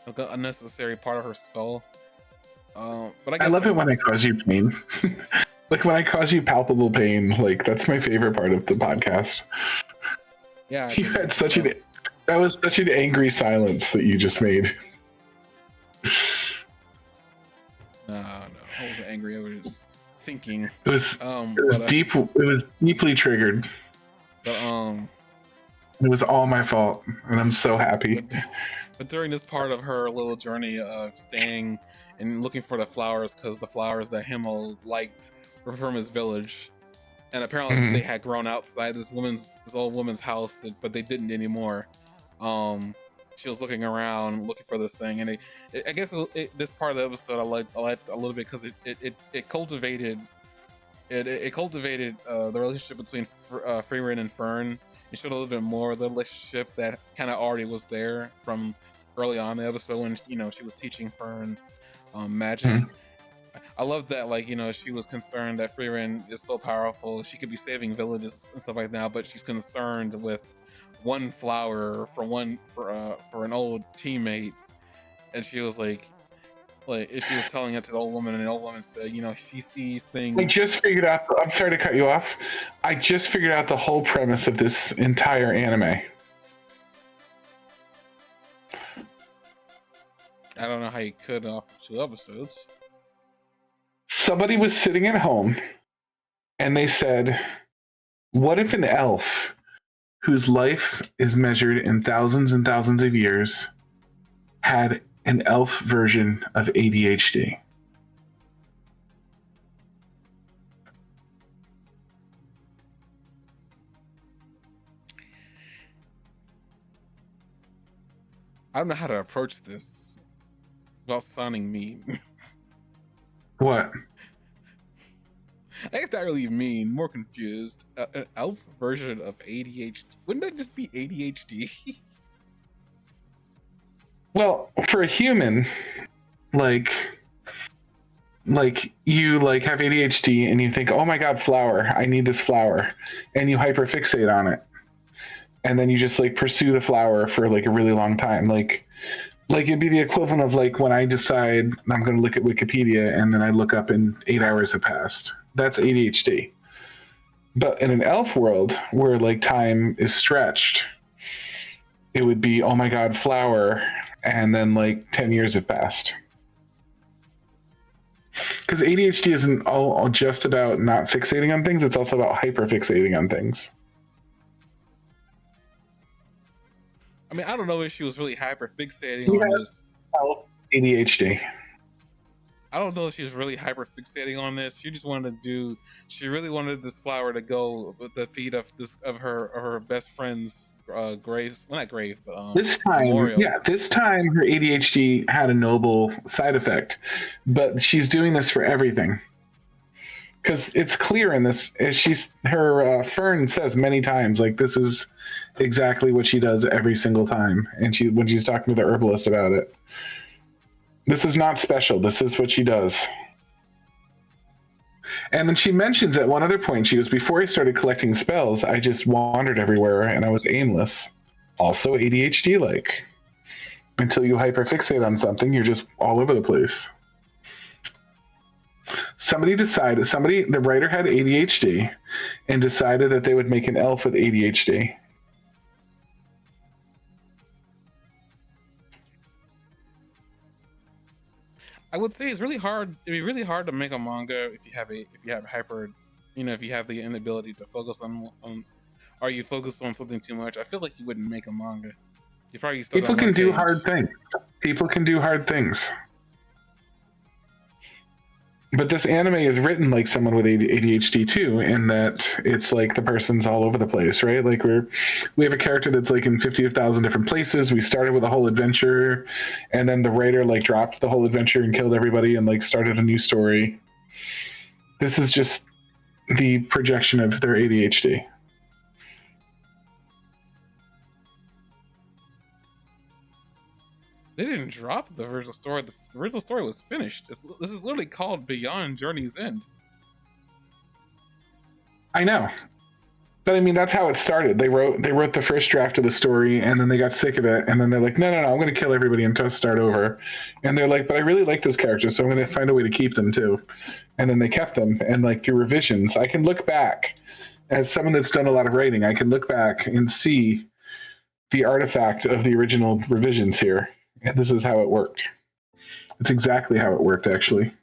Like an unnecessary part of her spell. But I I guess love it when I cause you pain. Like when I cause you palpable pain, like that's my favorite part of the podcast. yeah, You had that was such an angry silence that you just made. No, I wasn't angry. I was just thinking. It was deep. It was deeply triggered. But it was all my fault, and I'm so happy. But during this part of her little journey of staying and looking for the flowers, because the flowers that Himmel liked were from his village, and apparently they had grown outside this old woman's house, but they didn't anymore. She was looking around, looking for this thing, and I guess this part of the episode I liked a little bit because it cultivated the relationship between Frieren and Fern. It showed a little bit more of the relationship that kind of already was there from early on in the episode when she was teaching Fern magic. I love that, like, she was concerned that Frieren is so powerful, she could be saving villages and stuff like that, but she's concerned with one flower for an old teammate, and she was like she was telling it to the old woman, and the old woman said, she sees things. I just figured out. I'm sorry to cut you off. I just figured out the whole premise of this entire anime. I don't know how you could off of 2 episodes. Somebody was sitting at home and they said, what if an elf whose life is measured in thousands and thousands of years had an elf version of ADHD? I don't know how to approach this without sounding mean. What? I guess not really mean, more confused. An elf version of ADHD. Wouldn't that just be ADHD? Well, for a human, like you like have ADHD and you think, oh my god, flower, I need this flower, and you hyperfixate on it, and then you just like pursue the flower for like a really long time, like it'd be the equivalent of like when I decide I'm going to look at Wikipedia and then I look up and 8 hours have passed. That's ADHD. But in an elf world where like time is stretched, it would be, oh my god, flower, and then like 10 years have passed. Because ADHD isn't all just about not fixating on things, it's also about hyperfixating on things. I mean, I don't know if she was really hyper fixating on this. ADHD. I don't know if she's really hyper fixating on this. She just wanted to do. She really wanted this flower to go with the feet of her best friend's grave. Well, not grave, but This time, memorial. yeah, this time her ADHD had a noble side effect, but she's doing this for everything. Because it's clear in this, her Fern says many times, like this is exactly what she does every single time, and when she's talking to the herbalist about it, this is not special. This is what she does. And then she mentions at one other point, she goes, "Before I started collecting spells, I just wandered everywhere and I was aimless." Also ADHD like. Until you hyperfixate on something, you're just all over the place. The writer had ADHD and decided that they would make an elf with ADHD. I would say it's really hard. It'd be really hard to make a manga if you have hyper, if you have the inability to focus on or you focus on something too much. I feel like you wouldn't make a manga. You probably stuck People on one can do page. hard things. People can do hard things. But this anime is written like someone with ADHD too, in that it's like the person's all over the place, right? Like we have a character that's like in 50,000 different places. We started with a whole adventure, and then the writer like dropped the whole adventure and killed everybody and like started a new story. This is just the projection of their ADHD. They didn't drop the original story. The original story was finished. This is literally called Beyond Journey's End. I know. But I mean, that's how it started. They wrote the first draft of the story, and then they got sick of it, and then they're like, no, I'm going to kill everybody and start over. And they're like, but I really like those characters, so I'm going to find a way to keep them too. And then they kept them, and like through revisions, I can look back as someone that's done a lot of writing. I can look back and see the artifact of the original revisions here, and this is how it worked. It's exactly how it worked, actually.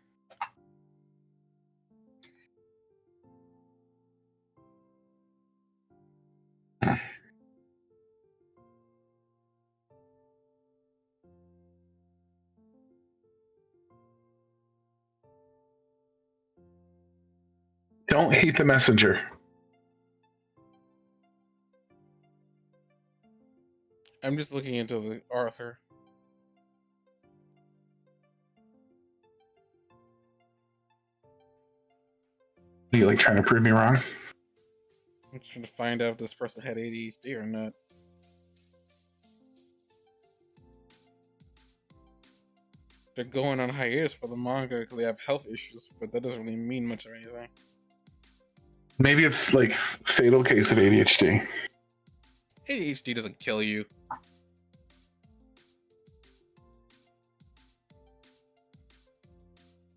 Don't hate the messenger. I'm just looking into the Arthur. Are you like trying to prove me wrong? I'm trying to find out if this person had ADHD or not. They're going on hiatus for the manga because they have health issues, but that doesn't really mean much of anything. Maybe it's like fatal case of ADHD. ADHD doesn't kill you. I'm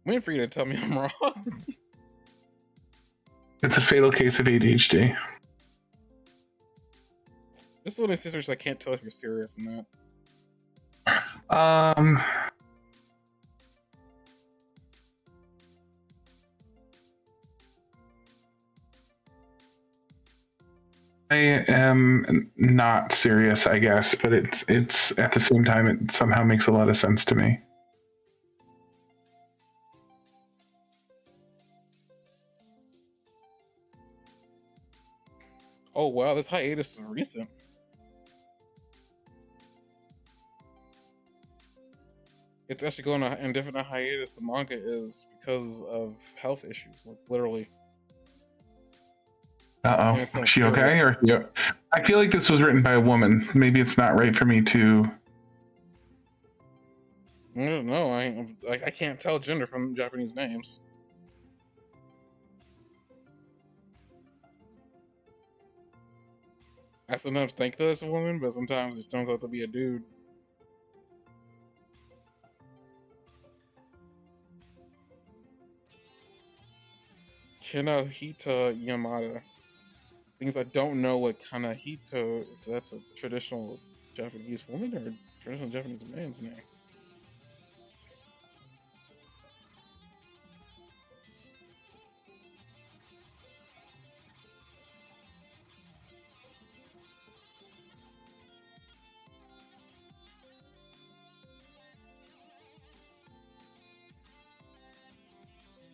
waiting for you to tell me I'm wrong. It's a fatal case of ADHD. This is one of the sisters I can't tell if you're serious or not. I am not serious, I guess, but it's at the same time it somehow makes a lot of sense to me. Oh wow, this hiatus is recent. It's actually going on indefinite hiatus. The manga is because of health issues, like literally. Uh-oh. Is she okay? Or yeah. I feel like this was written by a woman. Maybe it's not right for me to. I don't know. I can't tell gender from Japanese names. I sometimes think that it's a woman, but sometimes it turns out to be a dude. Kinahita Yamada. Things I don't know what Kanahito, if that's a traditional Japanese woman or a traditional Japanese man's name.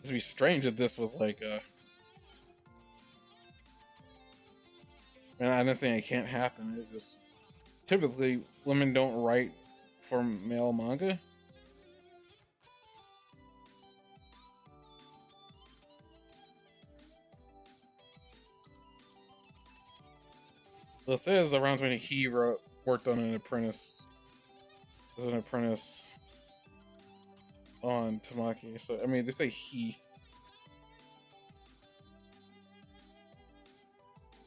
It'd be strange if this was like and I'm not saying it can't happen. It just typically women don't write for male manga. Well, it says around when he worked on an apprentice as an apprentice on Tamaki. So I mean, they say he.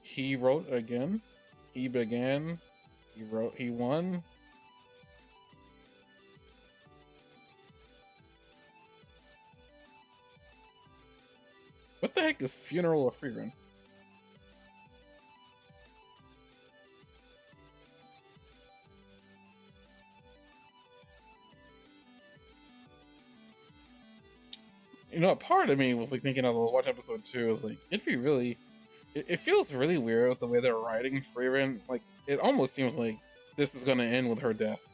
He wrote again. He began. He wrote. He won. What the heck is Funeral of Frieren? You know, a part of me was like thinking as I was watching episode 2, I was like, it'd be really. It feels really weird with the way they're writing Frieren. Like, it almost seems like this is gonna end with her death.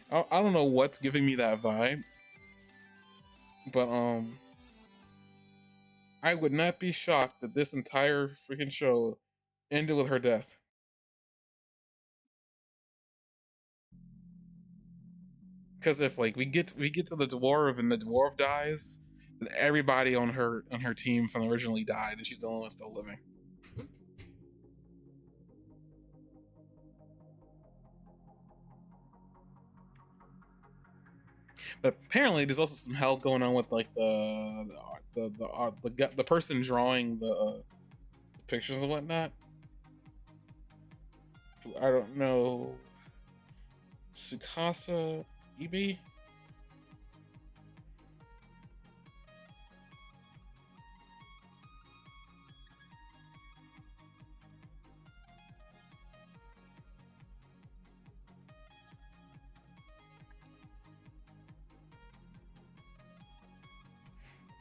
I don't know what's giving me that vibe, but I would not be shocked that this entire freaking show ended with her death. Because if like we get to the dwarf and the dwarf dies, then everybody on her team from originally died, and she's the only one still living. But apparently, there's also some help going on with like the person drawing the pictures and whatnot. I don't know, Tsukasa Ibi.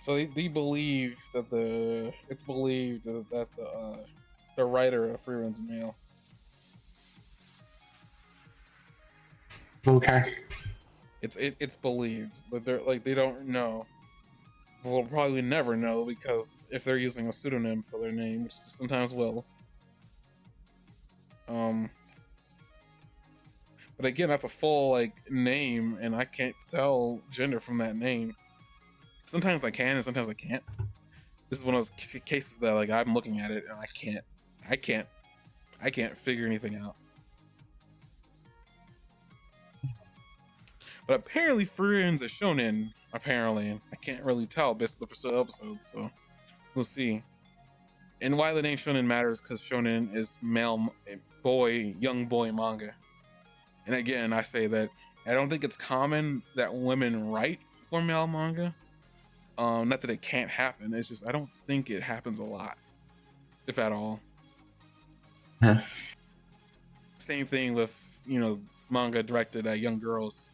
So they believe that it's believed that the writer of Frieren's male. Okay. It's believed, but they're like they don't know. We'll probably never know because if they're using a pseudonym for their name, which sometimes will. But again, that's a full like name, and I can't tell gender from that name. Sometimes I can, and sometimes I can't. This is one of those cases that like I'm looking at it and I can't figure anything out. But apparently, Frieren's a shonen. Apparently, I can't really tell based on the first two episodes, so we'll see. And why the name shonen matters because shonen is male boy, young boy manga. And again, I say that I don't think it's common that women write for male manga. Not that it can't happen. It's just I don't think it happens a lot, if at all. Yeah. Same thing with manga directed at young girls.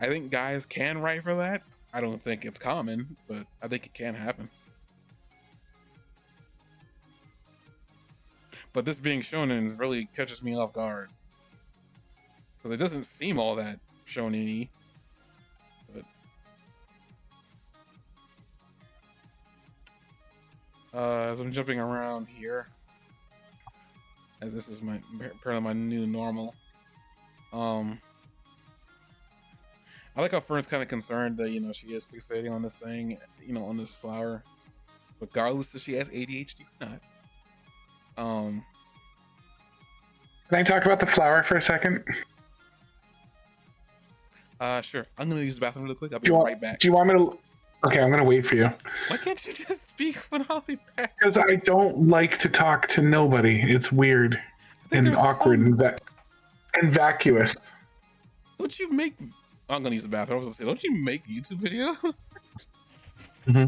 I think guys can write for that. I don't think it's common, but I think it can happen. But this being shonen really catches me off guard because it doesn't seem all that shonen-y. As I'm jumping around here, as this is apparently my new normal. I like how Fern's kind of concerned that she is fixating on this thing, on this flower, regardless if she has ADHD or not. Can I talk about the flower for a second? Sure. I'm gonna use the bathroom really quick. I'll be right back. Do you want me to? Okay, I'm gonna wait for you. Why can't you just speak when I'll be back? Because I don't like to talk to nobody. It's weird and awkward and vacuous. Don't you make? I'm gonna use the bathroom. I was gonna say, don't you make YouTube videos? Mm-hmm.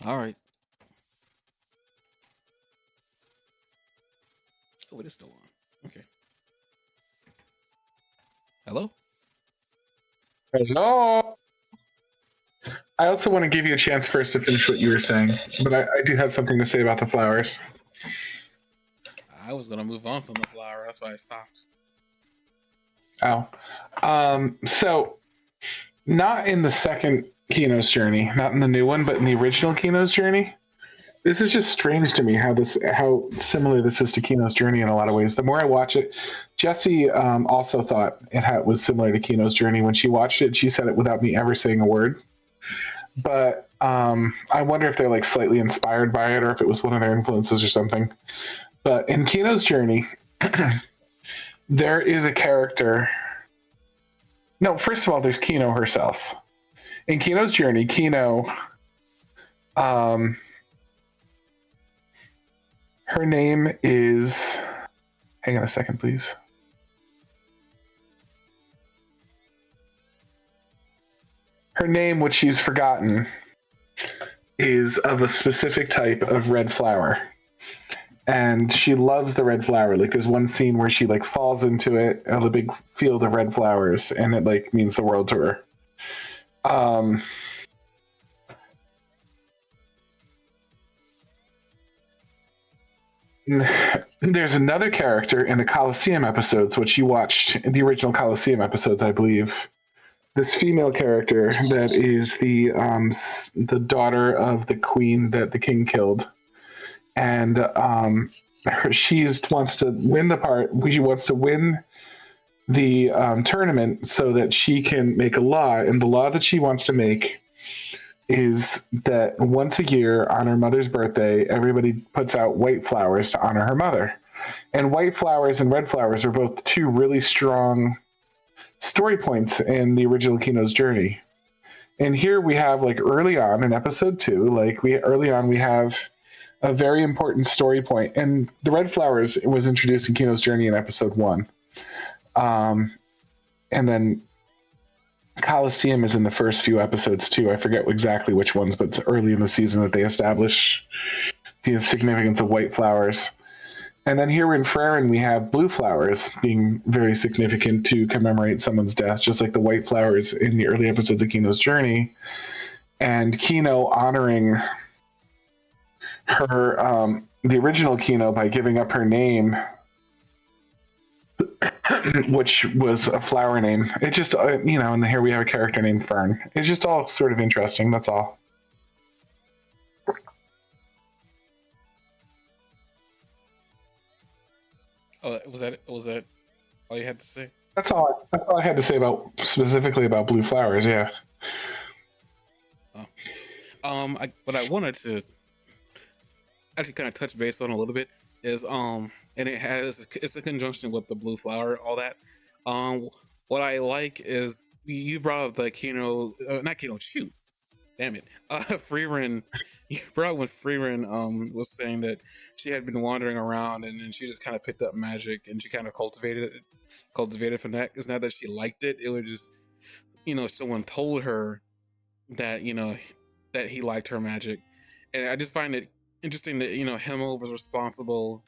All right. Oh, it is still on. Okay. Hello? Hello. I also want to give you a chance first to finish what you were saying, but I do have something to say about the flowers. I was gonna move on from the flower. That's why I stopped. Oh, so not in the second Kino's journey, not in the new one, but in the original Kino's journey. This is just strange to me how similar this is to Kino's journey in a lot of ways. The more I watch it, Jessie also thought was similar to Kino's journey. When she watched it, she said it without me ever saying a word. But I wonder if they're like slightly inspired by it or if it was one of their influences or something. But in Kino's journey, there is a character. No, first of all, there's Kino herself. In Kino's journey, Kino, her name is. Hang on a second, please. Her name, which she's forgotten, is of a specific type of red flower. And she loves the red flower. Like there's one scene where she like falls into it, the big field of red flowers, and it like means the world to her. There's another character in the Colosseum episodes, which you watched in the original Colosseum episodes, I believe. This female character that is the daughter of the queen that the king killed, and she wants to win the part. She wants to win the tournament so that she can make a law, and the law that she wants to make is that once a year on her mother's birthday, everybody puts out white flowers to honor her mother. And white flowers and red flowers are both two really strong story points in the original Kino's journey. And here we have like early on in episode 2, we have a very important story point. And the red flowers was introduced in Kino's journey in episode 1. And then Coliseum is in the first few episodes too. I forget exactly which ones, but it's early in the season that they establish the significance of white flowers. And then here in Frieren, we have blue flowers being very significant to commemorate someone's death, just like the white flowers in the early episodes of Kino's journey. And Kino honoring her, the original Kino, by giving up her name, which was a flower name. It just, and here we have a character named Fern. It's just all sort of interesting. That's all. Oh, was that all you had to say? That's all I had to say specifically about blue flowers. Yeah. What I wanted to actually kind of touch base on a little bit is and it's a conjunction with the blue flower, all that. What I like is you brought up the Kino, not Kino, shoot, damn it, Frieren. You brought up when Frieren was saying that she had been wandering around and then she just kind of picked up magic and she kind of cultivated from that. It's not that she liked it; it was just someone told her that that he liked her magic, and I just find it interesting that Himmel was responsible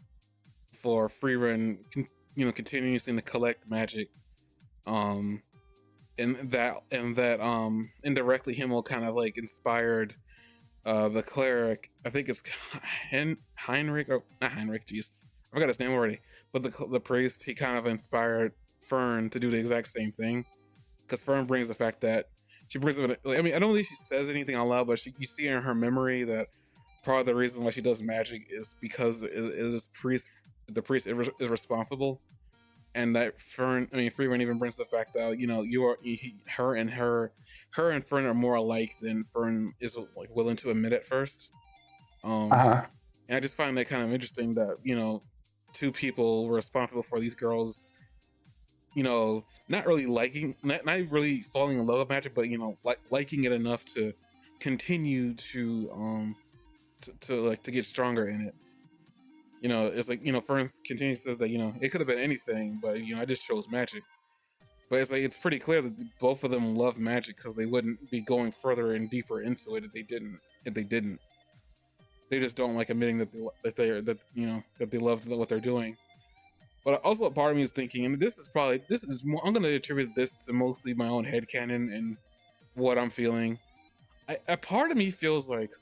for Frieren, continuously to collect magic, and that indirectly Himmel kind of like inspired the cleric. I think it's Heinrich, or not Heinrich. Jeez, I forgot his name already. But the priest, he kind of inspired Fern to do the exact same thing, because Fern brings the fact that she brings up. I mean, I don't think she says anything out loud, but you see in her memory that part of the reason why she does magic is because the priest is responsible, and that Frieren even brings the fact that her and Fern are more alike than Fern is like willing to admit at first. Uh-huh. And I just find that kind of interesting that two people were responsible for these girls, not really not really falling in love with magic, but liking it enough to continue to get stronger in it. It's like Fern continues says that it could have been anything, but I just chose magic. But it's like it's pretty clear that both of them love magic because they wouldn't be going further and deeper into it if they didn't. They just don't like admitting that they love what they're doing. But also, a part of me is thinking, and I'm going to attribute this to mostly my own headcanon and what I'm feeling. A part of me feels like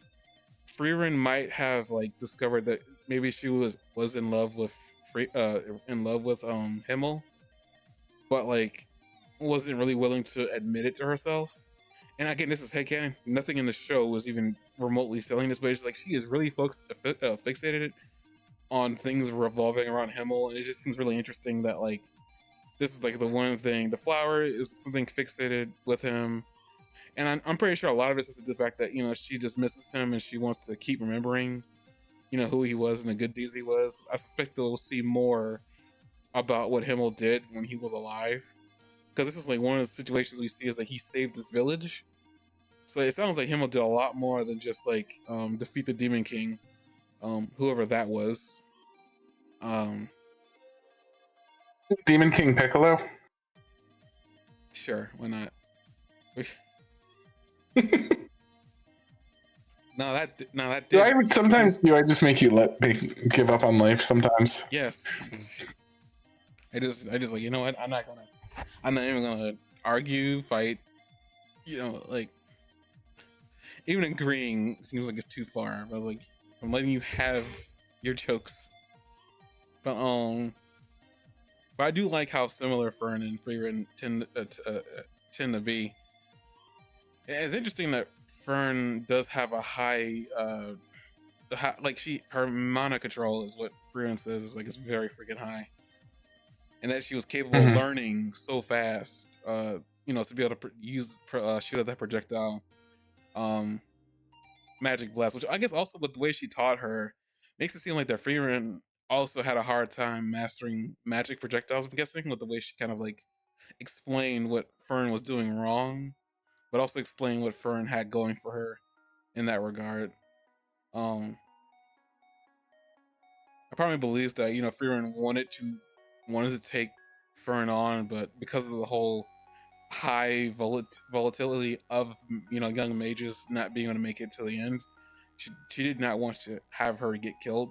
Frieren might have like discovered that maybe she was in love with Himmel, but like wasn't really willing to admit it to herself. And again, this is headcanon. Nothing in the show was even remotely selling this, but it's like she is really fixated on things revolving around Himmel, and it just seems really interesting that like this is like the one thing. The flower is something fixated with him, and I'm pretty sure a lot of it is the fact that she just misses him and she wants to keep remembering who he was and the good deeds he was. I suspect that we'll see more about what Himmel did when he was alive, because this is like one of the situations we see is that he saved this village. So it sounds like Himmel did a lot more than just like defeat the Demon King, whoever that was. Demon King Piccolo? Sure, why not? No, that did. Sometimes do I just make you give up on life sometimes? Yes. I just like, you know what? I'm not even gonna argue, fight. Like even agreeing seems like it's too far. I was like, I'm letting you have your jokes. But I do like how similar Fern and Frieren tend to be. It's interesting that Fern does have a high, her mana control is what Frieren says is like it's very freaking high, and that she was capable of learning so fast, to be able to shoot at that projectile, magic blast, which I guess also with the way she taught her makes it seem like that Frieren also had a hard time mastering magic projectiles. I'm guessing with the way she kind of like explained what Fern was doing wrong, but also explain what Fern had going for her in that regard. I probably believes that Frieren wanted to take Fern on, but because of the whole high volatility of young mages not being able to make it to the end, she did not want to have her get killed.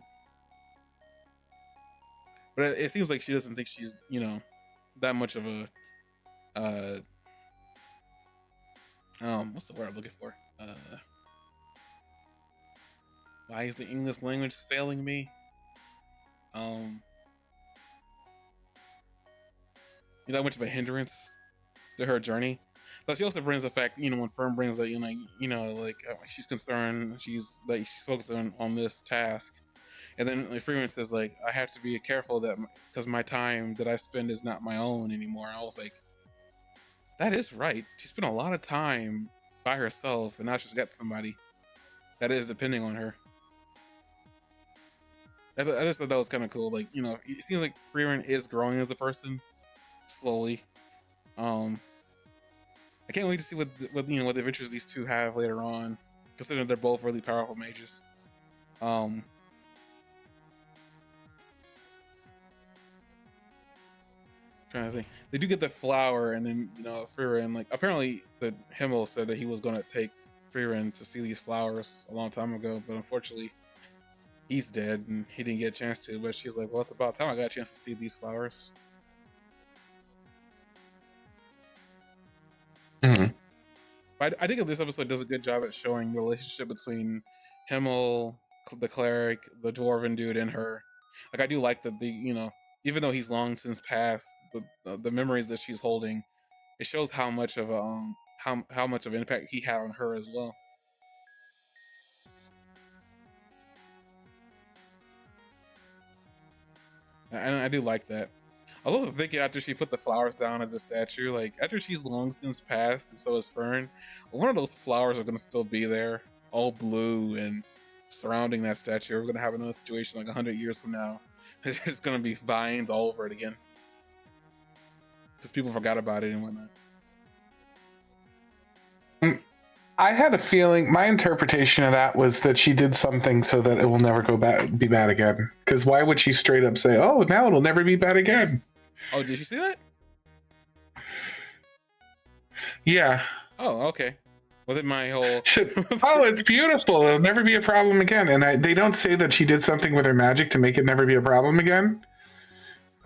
But it seems like she doesn't think she's that much of a what's the word I'm looking for? Why is the English language failing me? That much of a hindrance to her journey. But she also brings the fact, when Fern brings that, she's concerned, she's focused on this task, and then Frieren says like, I have to be careful that because my time that I spend is not my own anymore. And I was like, that is right. She spent a lot of time by herself, and now she's got somebody that is depending on her. I just thought that was kind of cool. Like, it seems like Frieren is growing as a person slowly. I can't wait to see what adventures these two have later on, considering they're both really powerful mages. Trying to think, they do get the flower, and then Frieren, like, apparently the Himmel said that he was going to take Frieren to see these flowers a long time ago, but unfortunately he's dead and he didn't get a chance to. But she's like, well, it's about time I got a chance to see these flowers. I think that this episode does a good job at showing the relationship between Himmel, the cleric, the dwarven dude, and her. Like, I do like that even though he's long since passed, the memories that she's holding, it shows how much of how much of an impact he had on her as well. And I do like that. I was also thinking after she put the flowers down at the statue, like after she's long since passed, and so is Fern, one of those flowers are gonna still be there, all blue and surrounding that statue. We're gonna have another situation like 100 years from now. It's gonna be vines all over it again, because people forgot about it and whatnot. I had a feeling, my interpretation of that was that she did something so that it will never be bad again. Because why would she straight up say, "Oh, now it'll never be bad again"? Oh, did you see that? Yeah. Oh, okay. Well, then my whole Oh, it's beautiful. It'll never be a problem again. And they don't say that she did something with her magic to make it never be a problem again.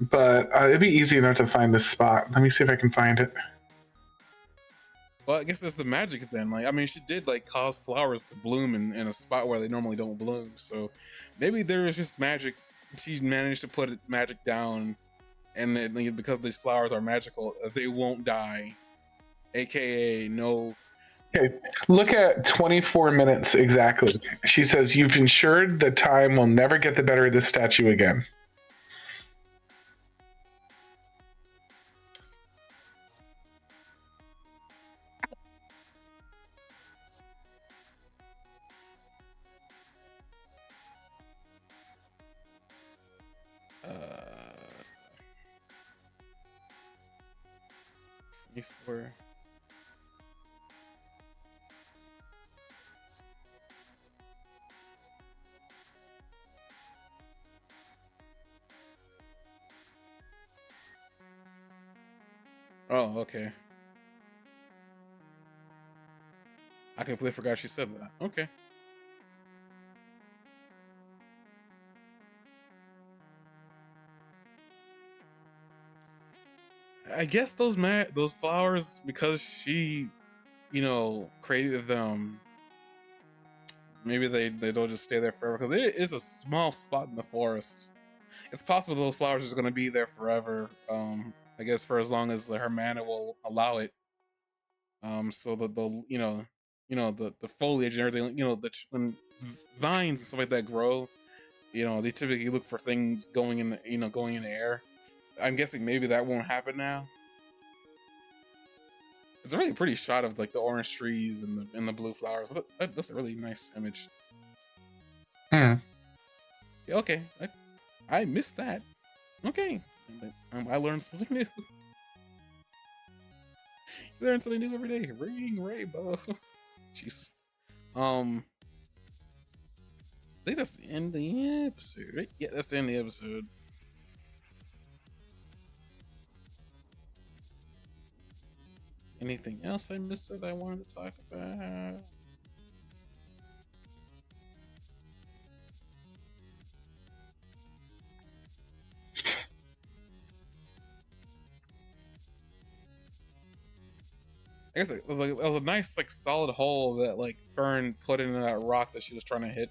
But it'd be easy enough to find this spot. Let me see if I can find it. well, I guess that's the magic then. Like, I mean, she did like cause flowers to bloom in a spot where they normally don't bloom. So maybe there is just magic. She managed to put magic down, and then like, because these flowers are magical, they won't die. AKA, no. Okay, look at 24 minutes exactly. She says, "You've ensured that time will never get the better of this statue again." Uh, 24. Oh, okay. I completely forgot she said that. Okay. I guess those flowers, because she, created them. Maybe they don't just stay there forever, because it is a small spot in the forest. It's possible those flowers are going to be there forever. I guess for as long as her mana will allow it. So the foliage and everything, when vines and stuff like that grow, they typically look for things going in the air. I'm guessing maybe that won't happen now. It's a really pretty shot of like the orange trees and the blue flowers. That's a really nice image. Hmm. Yeah, okay, I missed that. Okay, I learned something new. You learn something new every day. Reading Rainbow. Jeez. I think that's the end of the episode, right? Yeah, that's the end of the episode. Anything else I missed that I wanted to talk about? I guess it was a nice like solid hole that like Fern put into that rock that she was trying to hit.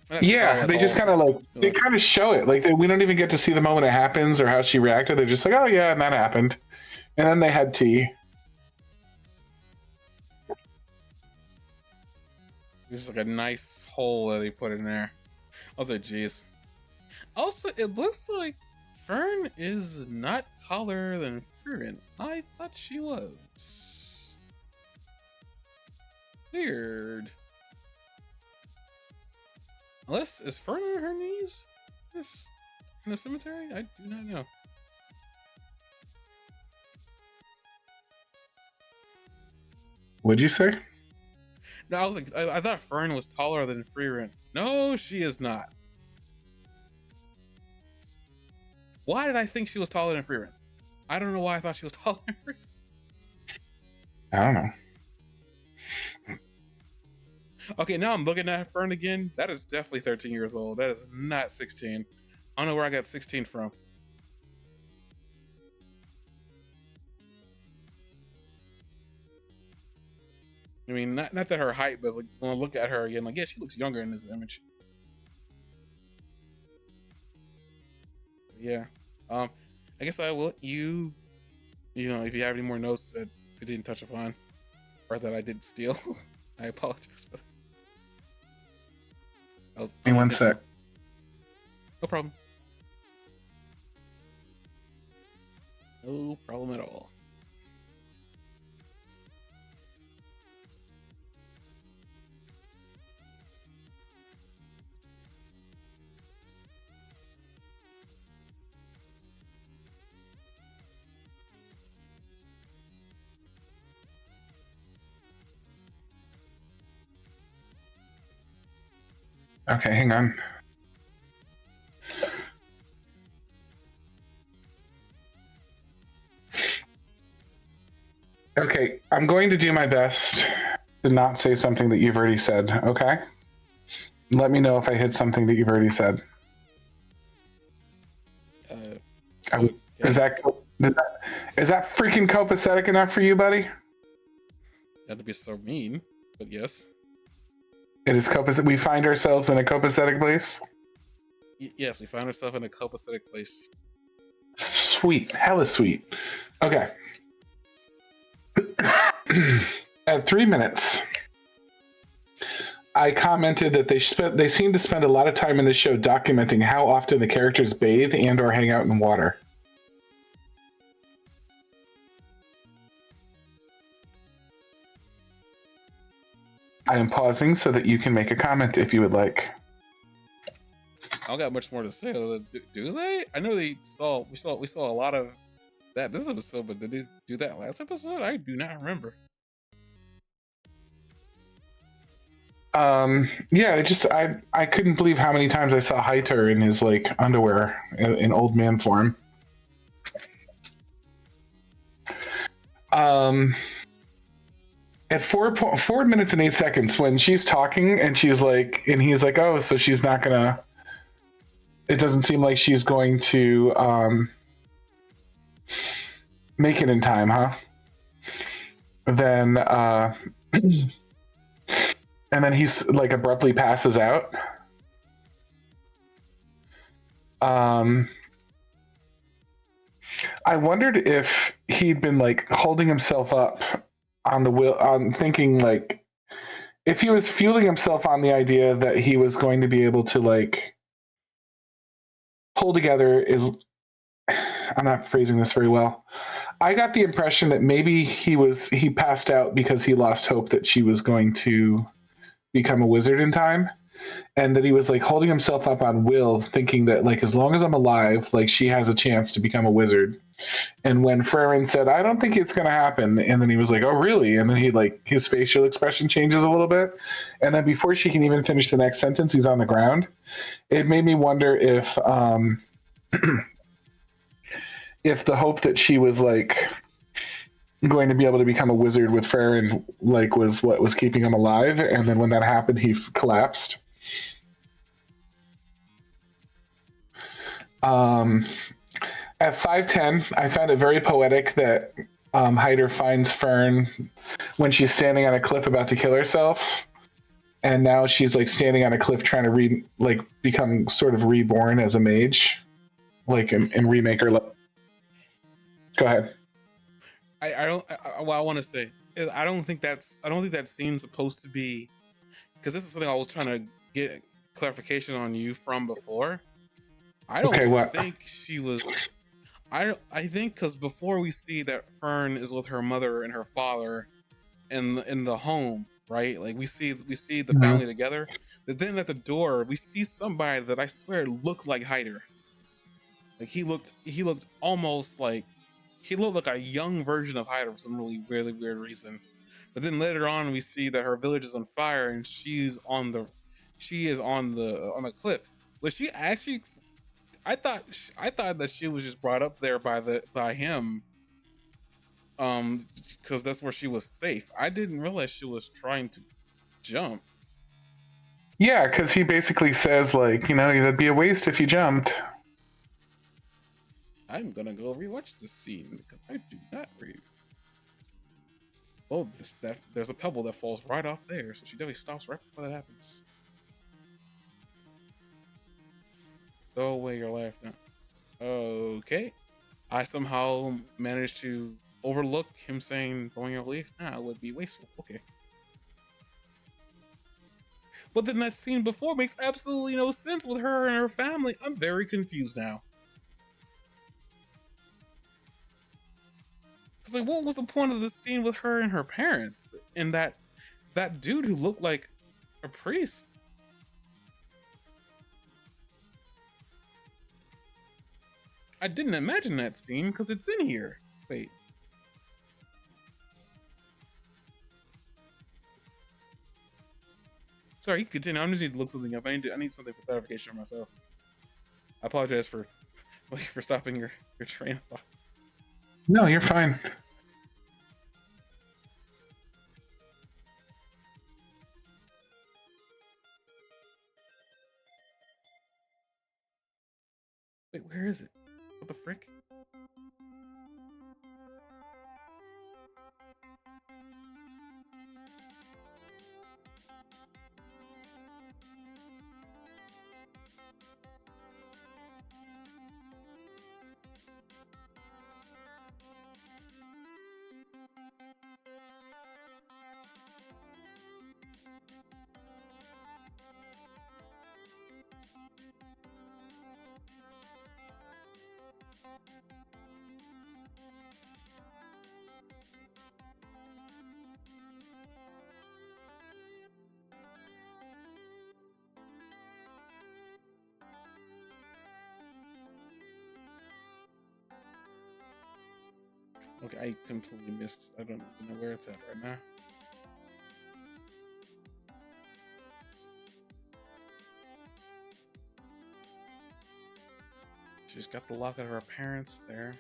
That Yeah, solid they just hole. kind of they kind of show it. Like we don't even get to see the moment it happens or how she reacted. They're just like, "Oh yeah, and that happened," and then they had tea. It was like a nice hole that he put in there. I was like, geez. Also, it looks like Fern is not taller than Frieren. I thought she was. Weird. Unless, is Fern on her knees? This in the cemetery? I do not know. What'd you say? No, I was like, I thought Fern was taller than Frieren. No, she is not. Why did I think she was taller than Frieren? I don't know why I thought she was taller than Frieren. I don't know. Okay, now I'm looking at Fern again. That is definitely 13 years old. That is not 16. I don't know where I got 16 from. I mean, not that her height, but like when I look at her again, like yeah, she looks younger in this image. Yeah. I guess I will let you. If you have any more notes that we didn't touch upon, or that I did steal, I apologize for that. That was Hey, one unintentional. sec. No problem. No problem at all. Okay, hang on. Okay, I'm going to do my best to not say something that you've already said, okay? Let me know if I hit something that you've already said. Is Okay. that is that is that freaking copacetic enough for you, buddy? Had to be so mean, but yes. It is copacetic. We find ourselves in a copacetic place. Yes, we find ourselves in a copacetic place. Sweet, hella sweet. Okay. At 3 minutes, I commented that they seem to spend a lot of time in the show documenting how often the characters bathe and or hang out in water. I am pausing so that you can make a comment if you would like. I don't got much more to say. Do they? I know we saw a lot of that this episode, but did they do that last episode? I do not remember. Yeah, I couldn't believe how many times I saw Haiter in his like underwear in old man form. At 4 minutes and 8 seconds, when she's talking and she's like, and he's like, oh, so she's not gonna. It doesn't seem like she's going to make it in time, huh? Then and then he's like abruptly passes out. I wondered if he'd been like holding himself up on the will, on thinking like if he was fueling himself on the idea that he was going to be able to like pull together is. I'm not phrasing this very well. I got the impression that maybe he passed out because he lost hope that she was going to become a wizard in time, and that he was like holding himself up on will, thinking that like as long as I'm alive, like she has a chance to become a wizard. And when Frieren said, "I don't think it's going to happen," and then he was like, "Oh, really?" And then he like his facial expression changes a little bit, and then before she can even finish the next sentence, he's on the ground. It made me wonder if the hope that she was like going to be able to become a wizard with Frieren like was what was keeping him alive, and then when that happened, he collapsed. At 5:10, I found it very poetic that Hyder finds Fern when she's standing on a cliff about to kill herself, and now she's like standing on a cliff trying to become sort of reborn as a mage, like and remake her. Go ahead. What I want to say is I don't think that scene's supposed to be, because this is something I was trying to get clarification on you from before. I don't Okay, what? think she was. I think because before we see that Fern is with her mother and her father in the home, right? Like we see the family together, but then at the door we see somebody that I swear looked like Hyder. Like he looked almost like he looked like a young version of Hyder for some really weird reason. But then later on we see that her village is on fire and she is on the cliff. Was she actually? I thought that she was just brought up there by him, because that's where she was safe. I didn't realize she was trying to jump. Yeah, because he basically says like, that'd be a waste if you jumped. I'm gonna go rewatch this scene because I do not read. Oh, there's a pebble that falls right off there, so she definitely stops right before that happens. Throw away your laugh now. Okay. I somehow managed to overlook him saying throwing your leaf. Nah, it would be wasteful. Okay. But then that scene before makes absolutely no sense with her and her family. I'm very confused now. Because like, what was the point of the scene with her and her parents and that dude who looked like a priest? I didn't imagine that scene because it's in here. Wait. Sorry, you can continue. I just need to look something up. I need something for clarification for myself. I apologize for stopping your train of thought. No, you're fine. Wait, where is it? What the frick? Okay, I completely missed. I don't even know where it's at right now. She's got the locket of her parents there.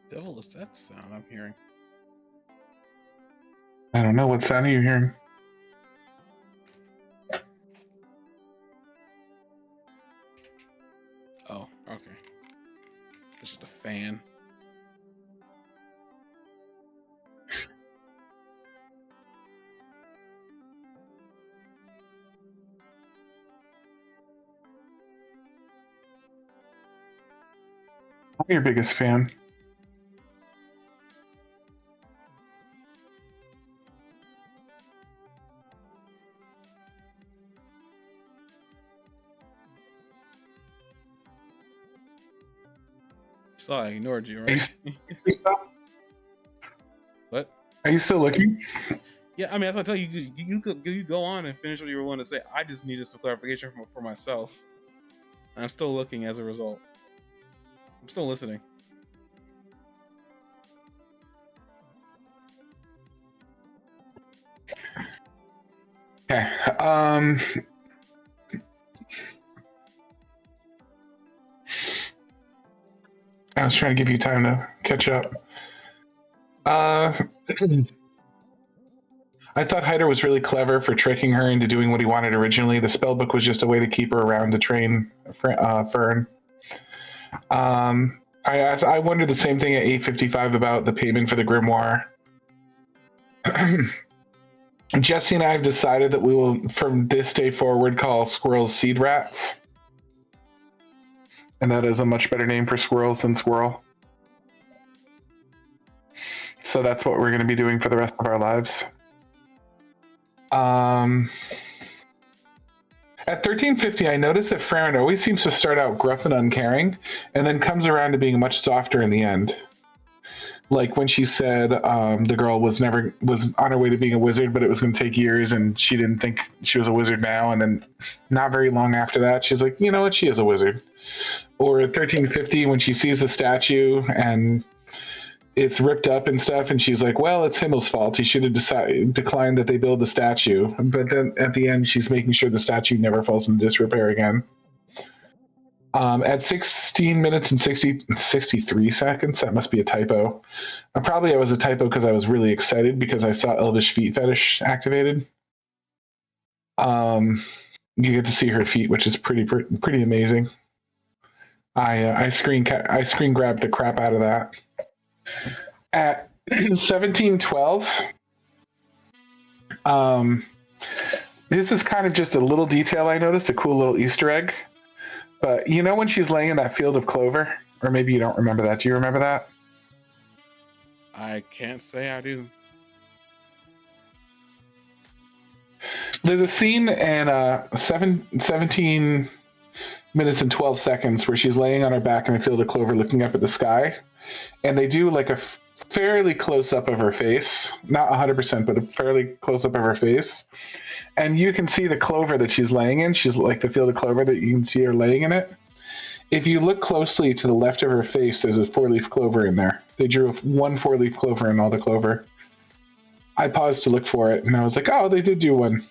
Devil is that sound I'm hearing? I don't know. What sound are you hearing? Oh, okay. It's just a fan. I'm your biggest fan. Saw I ignored you, right? What? Are you still looking? Yeah, I mean, that's what I tell you. You go on and finish what you were wanting to say. I just needed some clarification for myself. I'm still looking as a result. I'm still listening. Okay. I was trying to give you time to catch up. I thought Hyder was really clever for tricking her into doing what he wanted originally. The spellbook was just a way to keep her around to train Fern. I wondered the same thing at 8:55 about the payment for the grimoire. Jesse and I have decided that we will, from this day forward, call squirrels seed rats. And that is a much better name for squirrels than squirrel. So that's what we're going to be doing for the rest of our lives. At 13:50, I noticed that Frieren always seems to start out gruff and uncaring, and then comes around to being much softer in the end. Like when she said the girl was on her way to being a wizard, but it was going to take years, and she didn't think she was a wizard now. And then, not very long after that, she's like, you know what, she is a wizard. Or at 13:50, when she sees the statue and it's ripped up and stuff, and she's like, well, it's Himmel's fault. He should have declined that they build the statue. But then at the end, she's making sure the statue never falls into disrepair again. At 16 minutes and 63 seconds, that must be a typo. Probably I was a typo because I was really excited because I saw Elvish Feet Fetish activated. You get to see her feet, which is pretty amazing. I screen grabbed the crap out of that. At 17:12, this is kind of just a little detail I noticed, a cool little Easter egg. But you know when she's laying in that field of clover? Or maybe you don't remember that. Do you remember that? I can't say I do. There's a scene in 17 minutes and 12 seconds where she's laying on her back in a field of clover looking up at the sky. And they do like a fairly close up of her face, not 100%, but a fairly close up of her face. And you can see the clover that she's laying in. She's like the field of clover that you can see her laying in it. If you look closely to the left of her face, there's a 4-leaf clover in there. They drew one 4-leaf clover in all the clover. I paused to look for it, and I was like, oh, they did do one.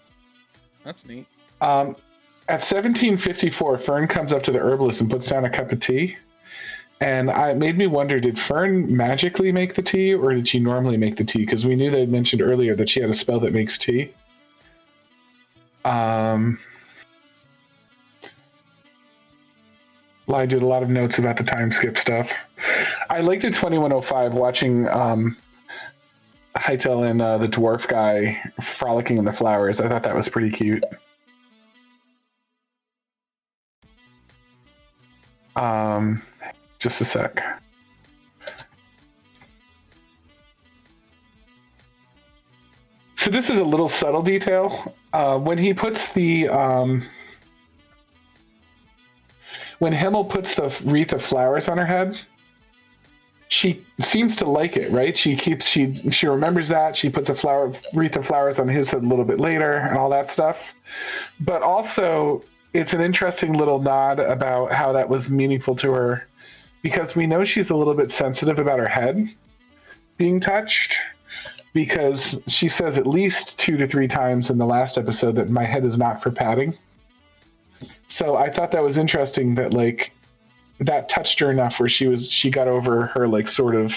That's neat. At 1754, Fern comes up to the herbalist and puts down a cup of tea. And it made me wonder, did Fern magically make the tea, or did she normally make the tea? Because we knew they had mentioned earlier that she had a spell that makes tea. I did a lot of notes about the time skip stuff. I liked it 2105 watching Hytel and the dwarf guy frolicking in the flowers. I thought that was pretty cute. Just a sec. So this is a little subtle detail. When he puts the when Himmel puts the wreath of flowers on her head, she seems to like it, right? She remembers that. She puts a wreath of flowers on his head a little bit later and all that stuff. But also, it's an interesting little nod about how that was meaningful to her, because we know she's a little bit sensitive about her head being touched, because she says at least 2 to 3 times in the last episode that my head is not for patting. So I thought that was interesting that like that touched her enough where she got over her like sort of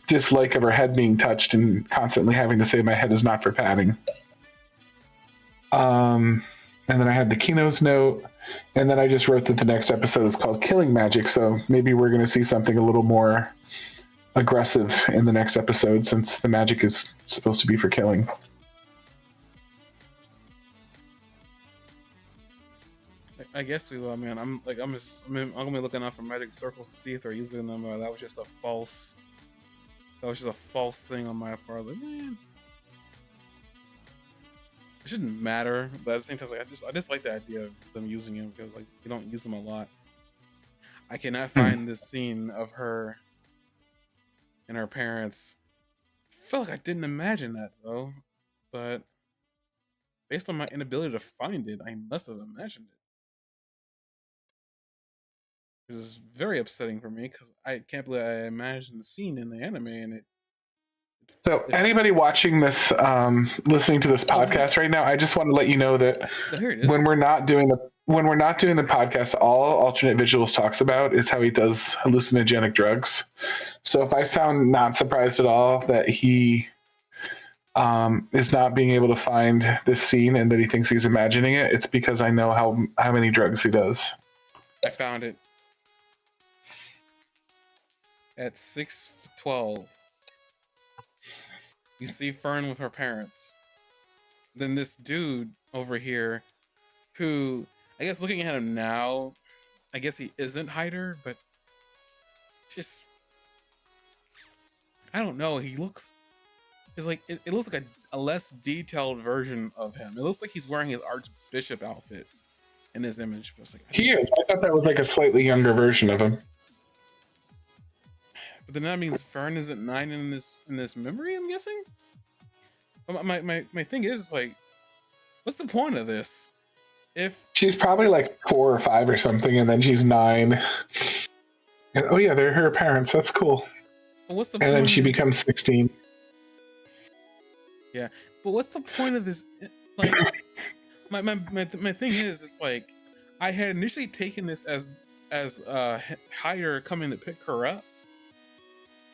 dislike of her head being touched and constantly having to say my head is not for patting. And then I had the Kino's note, and then I just wrote that the next episode is called Killing Magic, so maybe we're going to see something a little more aggressive in the next episode, since the magic is supposed to be for killing. I guess we will, man. I'm gonna be looking out for magic circles to see if they're using them, or that was just a false thing on my part. Like, man, it shouldn't matter, but at the same time, like, I just like the idea of them using him, because like you don't use them a lot. I cannot find this scene of her and her parents. I feel like I didn't imagine that though, but based on my inability to find it, I must have imagined it. Which is very upsetting for me, because I can't believe I imagined the scene in the anime, and it. So anybody watching this, listening to this podcast right now, I just want to let you know that when we're not doing the podcast, all Alternate Visuals talks about is how he does hallucinogenic drugs. So if I sound not surprised at all that he is not being able to find this scene and that he thinks he's imagining it, it's because I know how many drugs he does. I found it at 6:12. You see Fern with her parents. Then this dude over here, who I guess looking at him now, I guess he isn't Hyder, but just I don't know. He looks. It's like it looks like a less detailed version of him. It looks like he's wearing his Archbishop outfit in this image. But it's like, he is. I thought that was like a slightly younger version of him. But then that means Fern isn't 9 in this memory, I'm guessing? But my thing is, like, what's the point of this? If she's probably like 4 or 5 or something, and then she's 9. And, oh yeah, they're her parents. That's cool. But what's the point? And then she becomes 16. Yeah, but what's the point of this? Like, my thing is, it's like I had initially taken this as Hyder coming to pick her up.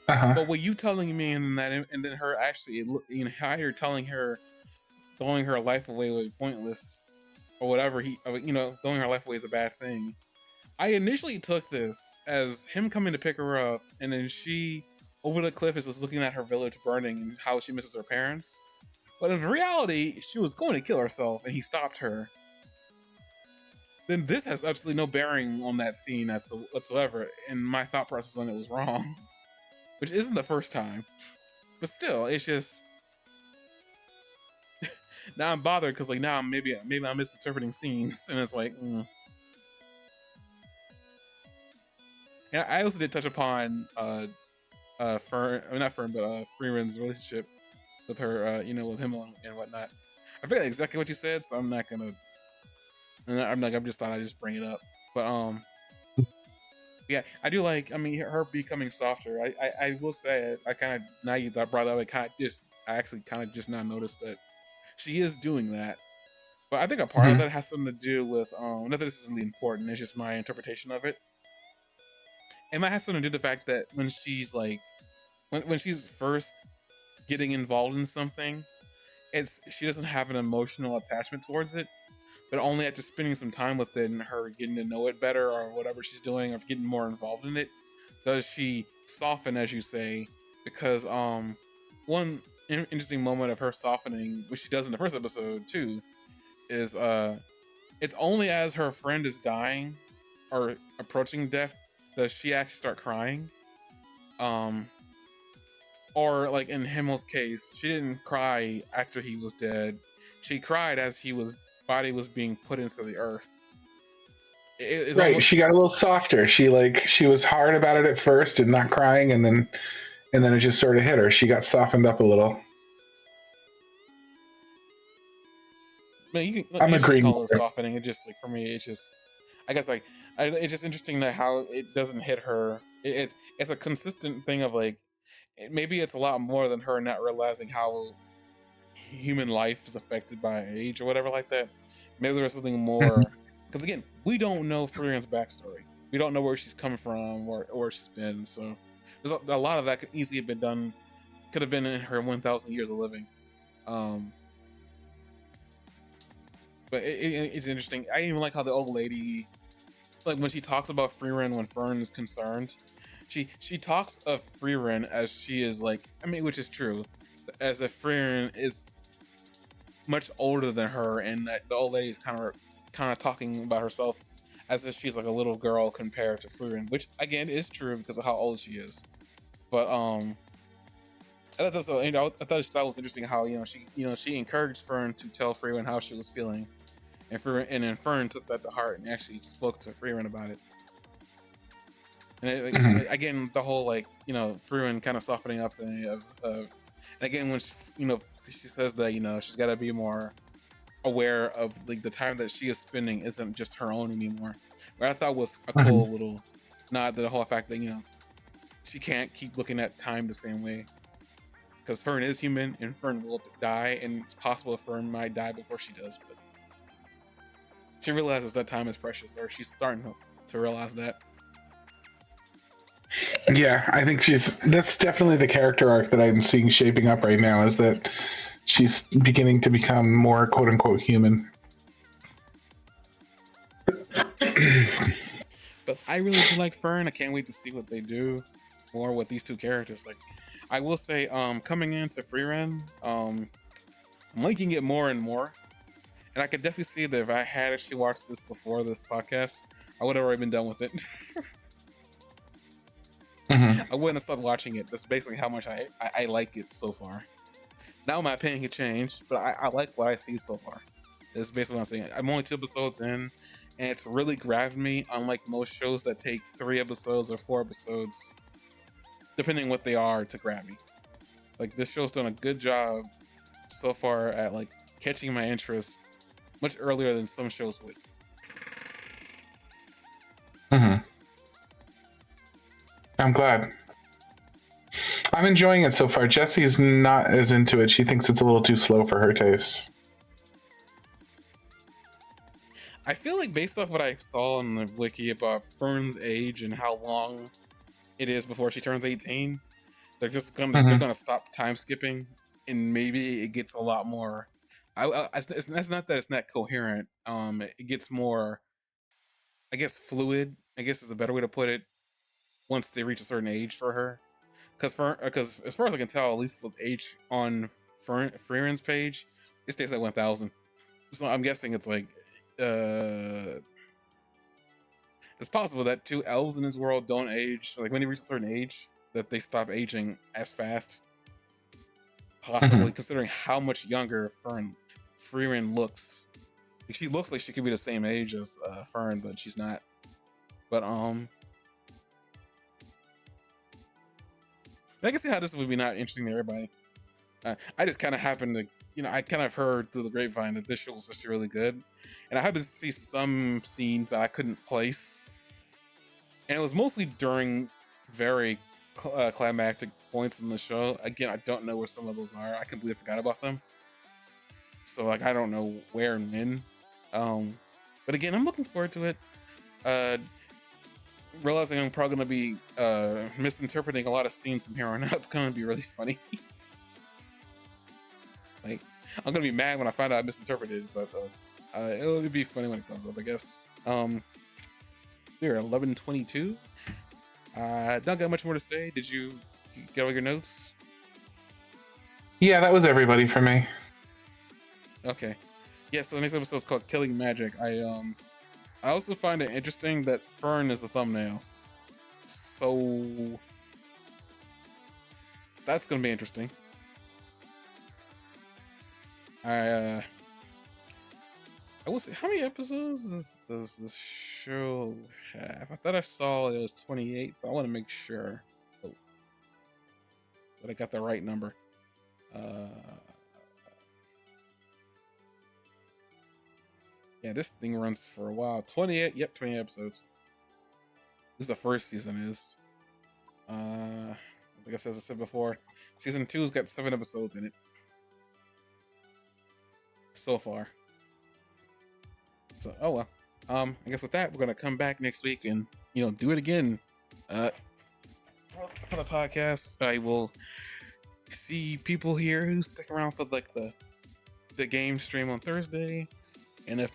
But what you telling me, and then her actually, Hyder telling her, throwing her life away was pointless, or whatever. Throwing her life away is a bad thing. I initially took this as him coming to pick her up, and then she over the cliff is just looking at her village burning and how she misses her parents. But in reality, she was going to kill herself, and he stopped her. Then this has absolutely no bearing on that scene whatsoever, and my thought process on it was wrong. Which isn't the first time. But still, it's just... now I'm bothered, because like now maybe I'm misinterpreting scenes, and it's like... And I also did touch upon Fern, or not Fern, but Frieren's relationship with her, with him and whatnot. I forget exactly what you said, so I'm not gonna. I'm just thought I'd just bring it up, but yeah, I do like. I mean, her becoming softer. I will say it. I kind of now you brought that up. I actually kind of just now noticed that she is doing that. But I think a part of Mhm. that has something to do with not that this is really important. It's just my interpretation of it. It might have something to do with the fact that when she's like when she's first getting involved in something, she doesn't have an emotional attachment towards it, but only after spending some time with it and her getting to know it better or whatever she's doing or getting more involved in it does she soften, as you say. Because one interesting moment of her softening, which she does in the first episode too, is it's only as her friend is dying or approaching death does she actually start crying. um or like in Himmel's case, she didn't cry after he was dead. She cried as his body was being put into the earth. It's Right. She almost got a little softer. She was hard about it at first and not crying, and then it just sort of hit her. She got softened up a little. I mean, I I'm guess you could agreeing call it with her. softening. It just like for me, it's just I guess like it's just interesting that how it doesn't hit her. It's a consistent thing of like maybe it's a lot more than her not realizing how human life is affected by age or whatever like that. Maybe there's something more because again, we don't know Frieren's backstory. We don't know where she's coming from or where she's been. So there's a lot of that could easily have been done. Could have been in her 1,000 years of living. Um, but it's interesting. I even like how the old lady, like when she talks about Frieren when Fern is concerned, she talks of Frieren as she is like, I mean, which is true, as if Frieren is much older than her, and that the old lady is kind of talking about herself as if she's like a little girl compared to Frieren, which again is true because of how old she is. But I thought that's I thought that was interesting how she encouraged Fern to tell Frieren how she was feeling, and then Fern took that to heart and actually spoke to Frieren about it. And Mhm. again, the whole Frieren kind of softening up thing and again when she says that she's got to be more aware of like the time that she is spending isn't just her own anymore. What I thought was a Mhm. cool little nod to the whole fact that she can't keep looking at time the same way because Fern is human and Fern will die, and it's possible Fern might die before she does, but she realizes that time is precious, or she's starting to realize that. Yeah, I think that's definitely the character arc that I'm seeing shaping up right now is that she's beginning to become more quote unquote human. But I really do like Fern. I can't wait to see what they do more with these two characters. Like, I will say, coming into Frieren, I'm liking it more and more. And I could definitely see that if I had actually watched this before this podcast, I would have already been done with it. Mhm. I wouldn't have stopped watching it. That's basically how much I like it so far. Now my opinion could change, but I like what I see so far. That's basically what I'm saying. I'm only 2 episodes in, and it's really grabbed me. Unlike most shows that take 3 episodes or 4 episodes, depending what they are, to grab me. Like this show's done a good job so far at like catching my interest much earlier than some shows would. Mhm. I'm glad. I'm enjoying it so far. Jessie's not as into it. She thinks it's a little too slow for her taste. I feel like based off what I saw in the wiki about Fern's age and how long it is before she turns 18, they're Mhm. gonna stop time skipping, and maybe it gets a lot more. That's not that it's not coherent. It gets more, I guess, fluid. I guess is a better way to put it. Once they reach a certain age for her, because as far as I can tell, at least with age on Frieren's page, it stays at 1,000. So I'm guessing it's like, uh, it's possible that two elves in this world don't age. Like when they reach a certain age, that they stop aging as fast. Possibly, Mhm. considering how much younger Frieren looks. Like, she looks like she could be the same age as Fern, but she's not. But I can see how this would be not interesting to everybody. I just kind of happened to, I kind of heard through the grapevine that this show was just really good, and I happened to see some scenes that I couldn't place, and it was mostly during very climactic points in the show. Again, I don't know where some of those are. I completely forgot about them, so like I don't know where and when. But again, I'm looking forward to it. Realizing I'm probably gonna be misinterpreting a lot of scenes from here on out. It's gonna be really funny. Like, I'm gonna be mad when I find out I misinterpreted it, but it'll be funny when it comes up, I guess. We're at 11:22. Not got much more to say. Did you get all your notes? Yeah, that was everybody for me. Okay. Yeah, so the next episode is called Killing Magic. I also find it interesting that Fern is the thumbnail. So that's gonna be interesting. I will say, how many episodes does this show have? I thought I saw it was 28, but I want to make sure that I got the right number. Yeah, this thing runs for a while. 28, yep, 28 episodes. This is the first season is. Like I said before, season 2's got 7 episodes in it. So far. So, oh well. I guess with that, we're gonna come back next week and do it again. For the podcast, I will see people here who stick around for like the game stream on Thursday, and if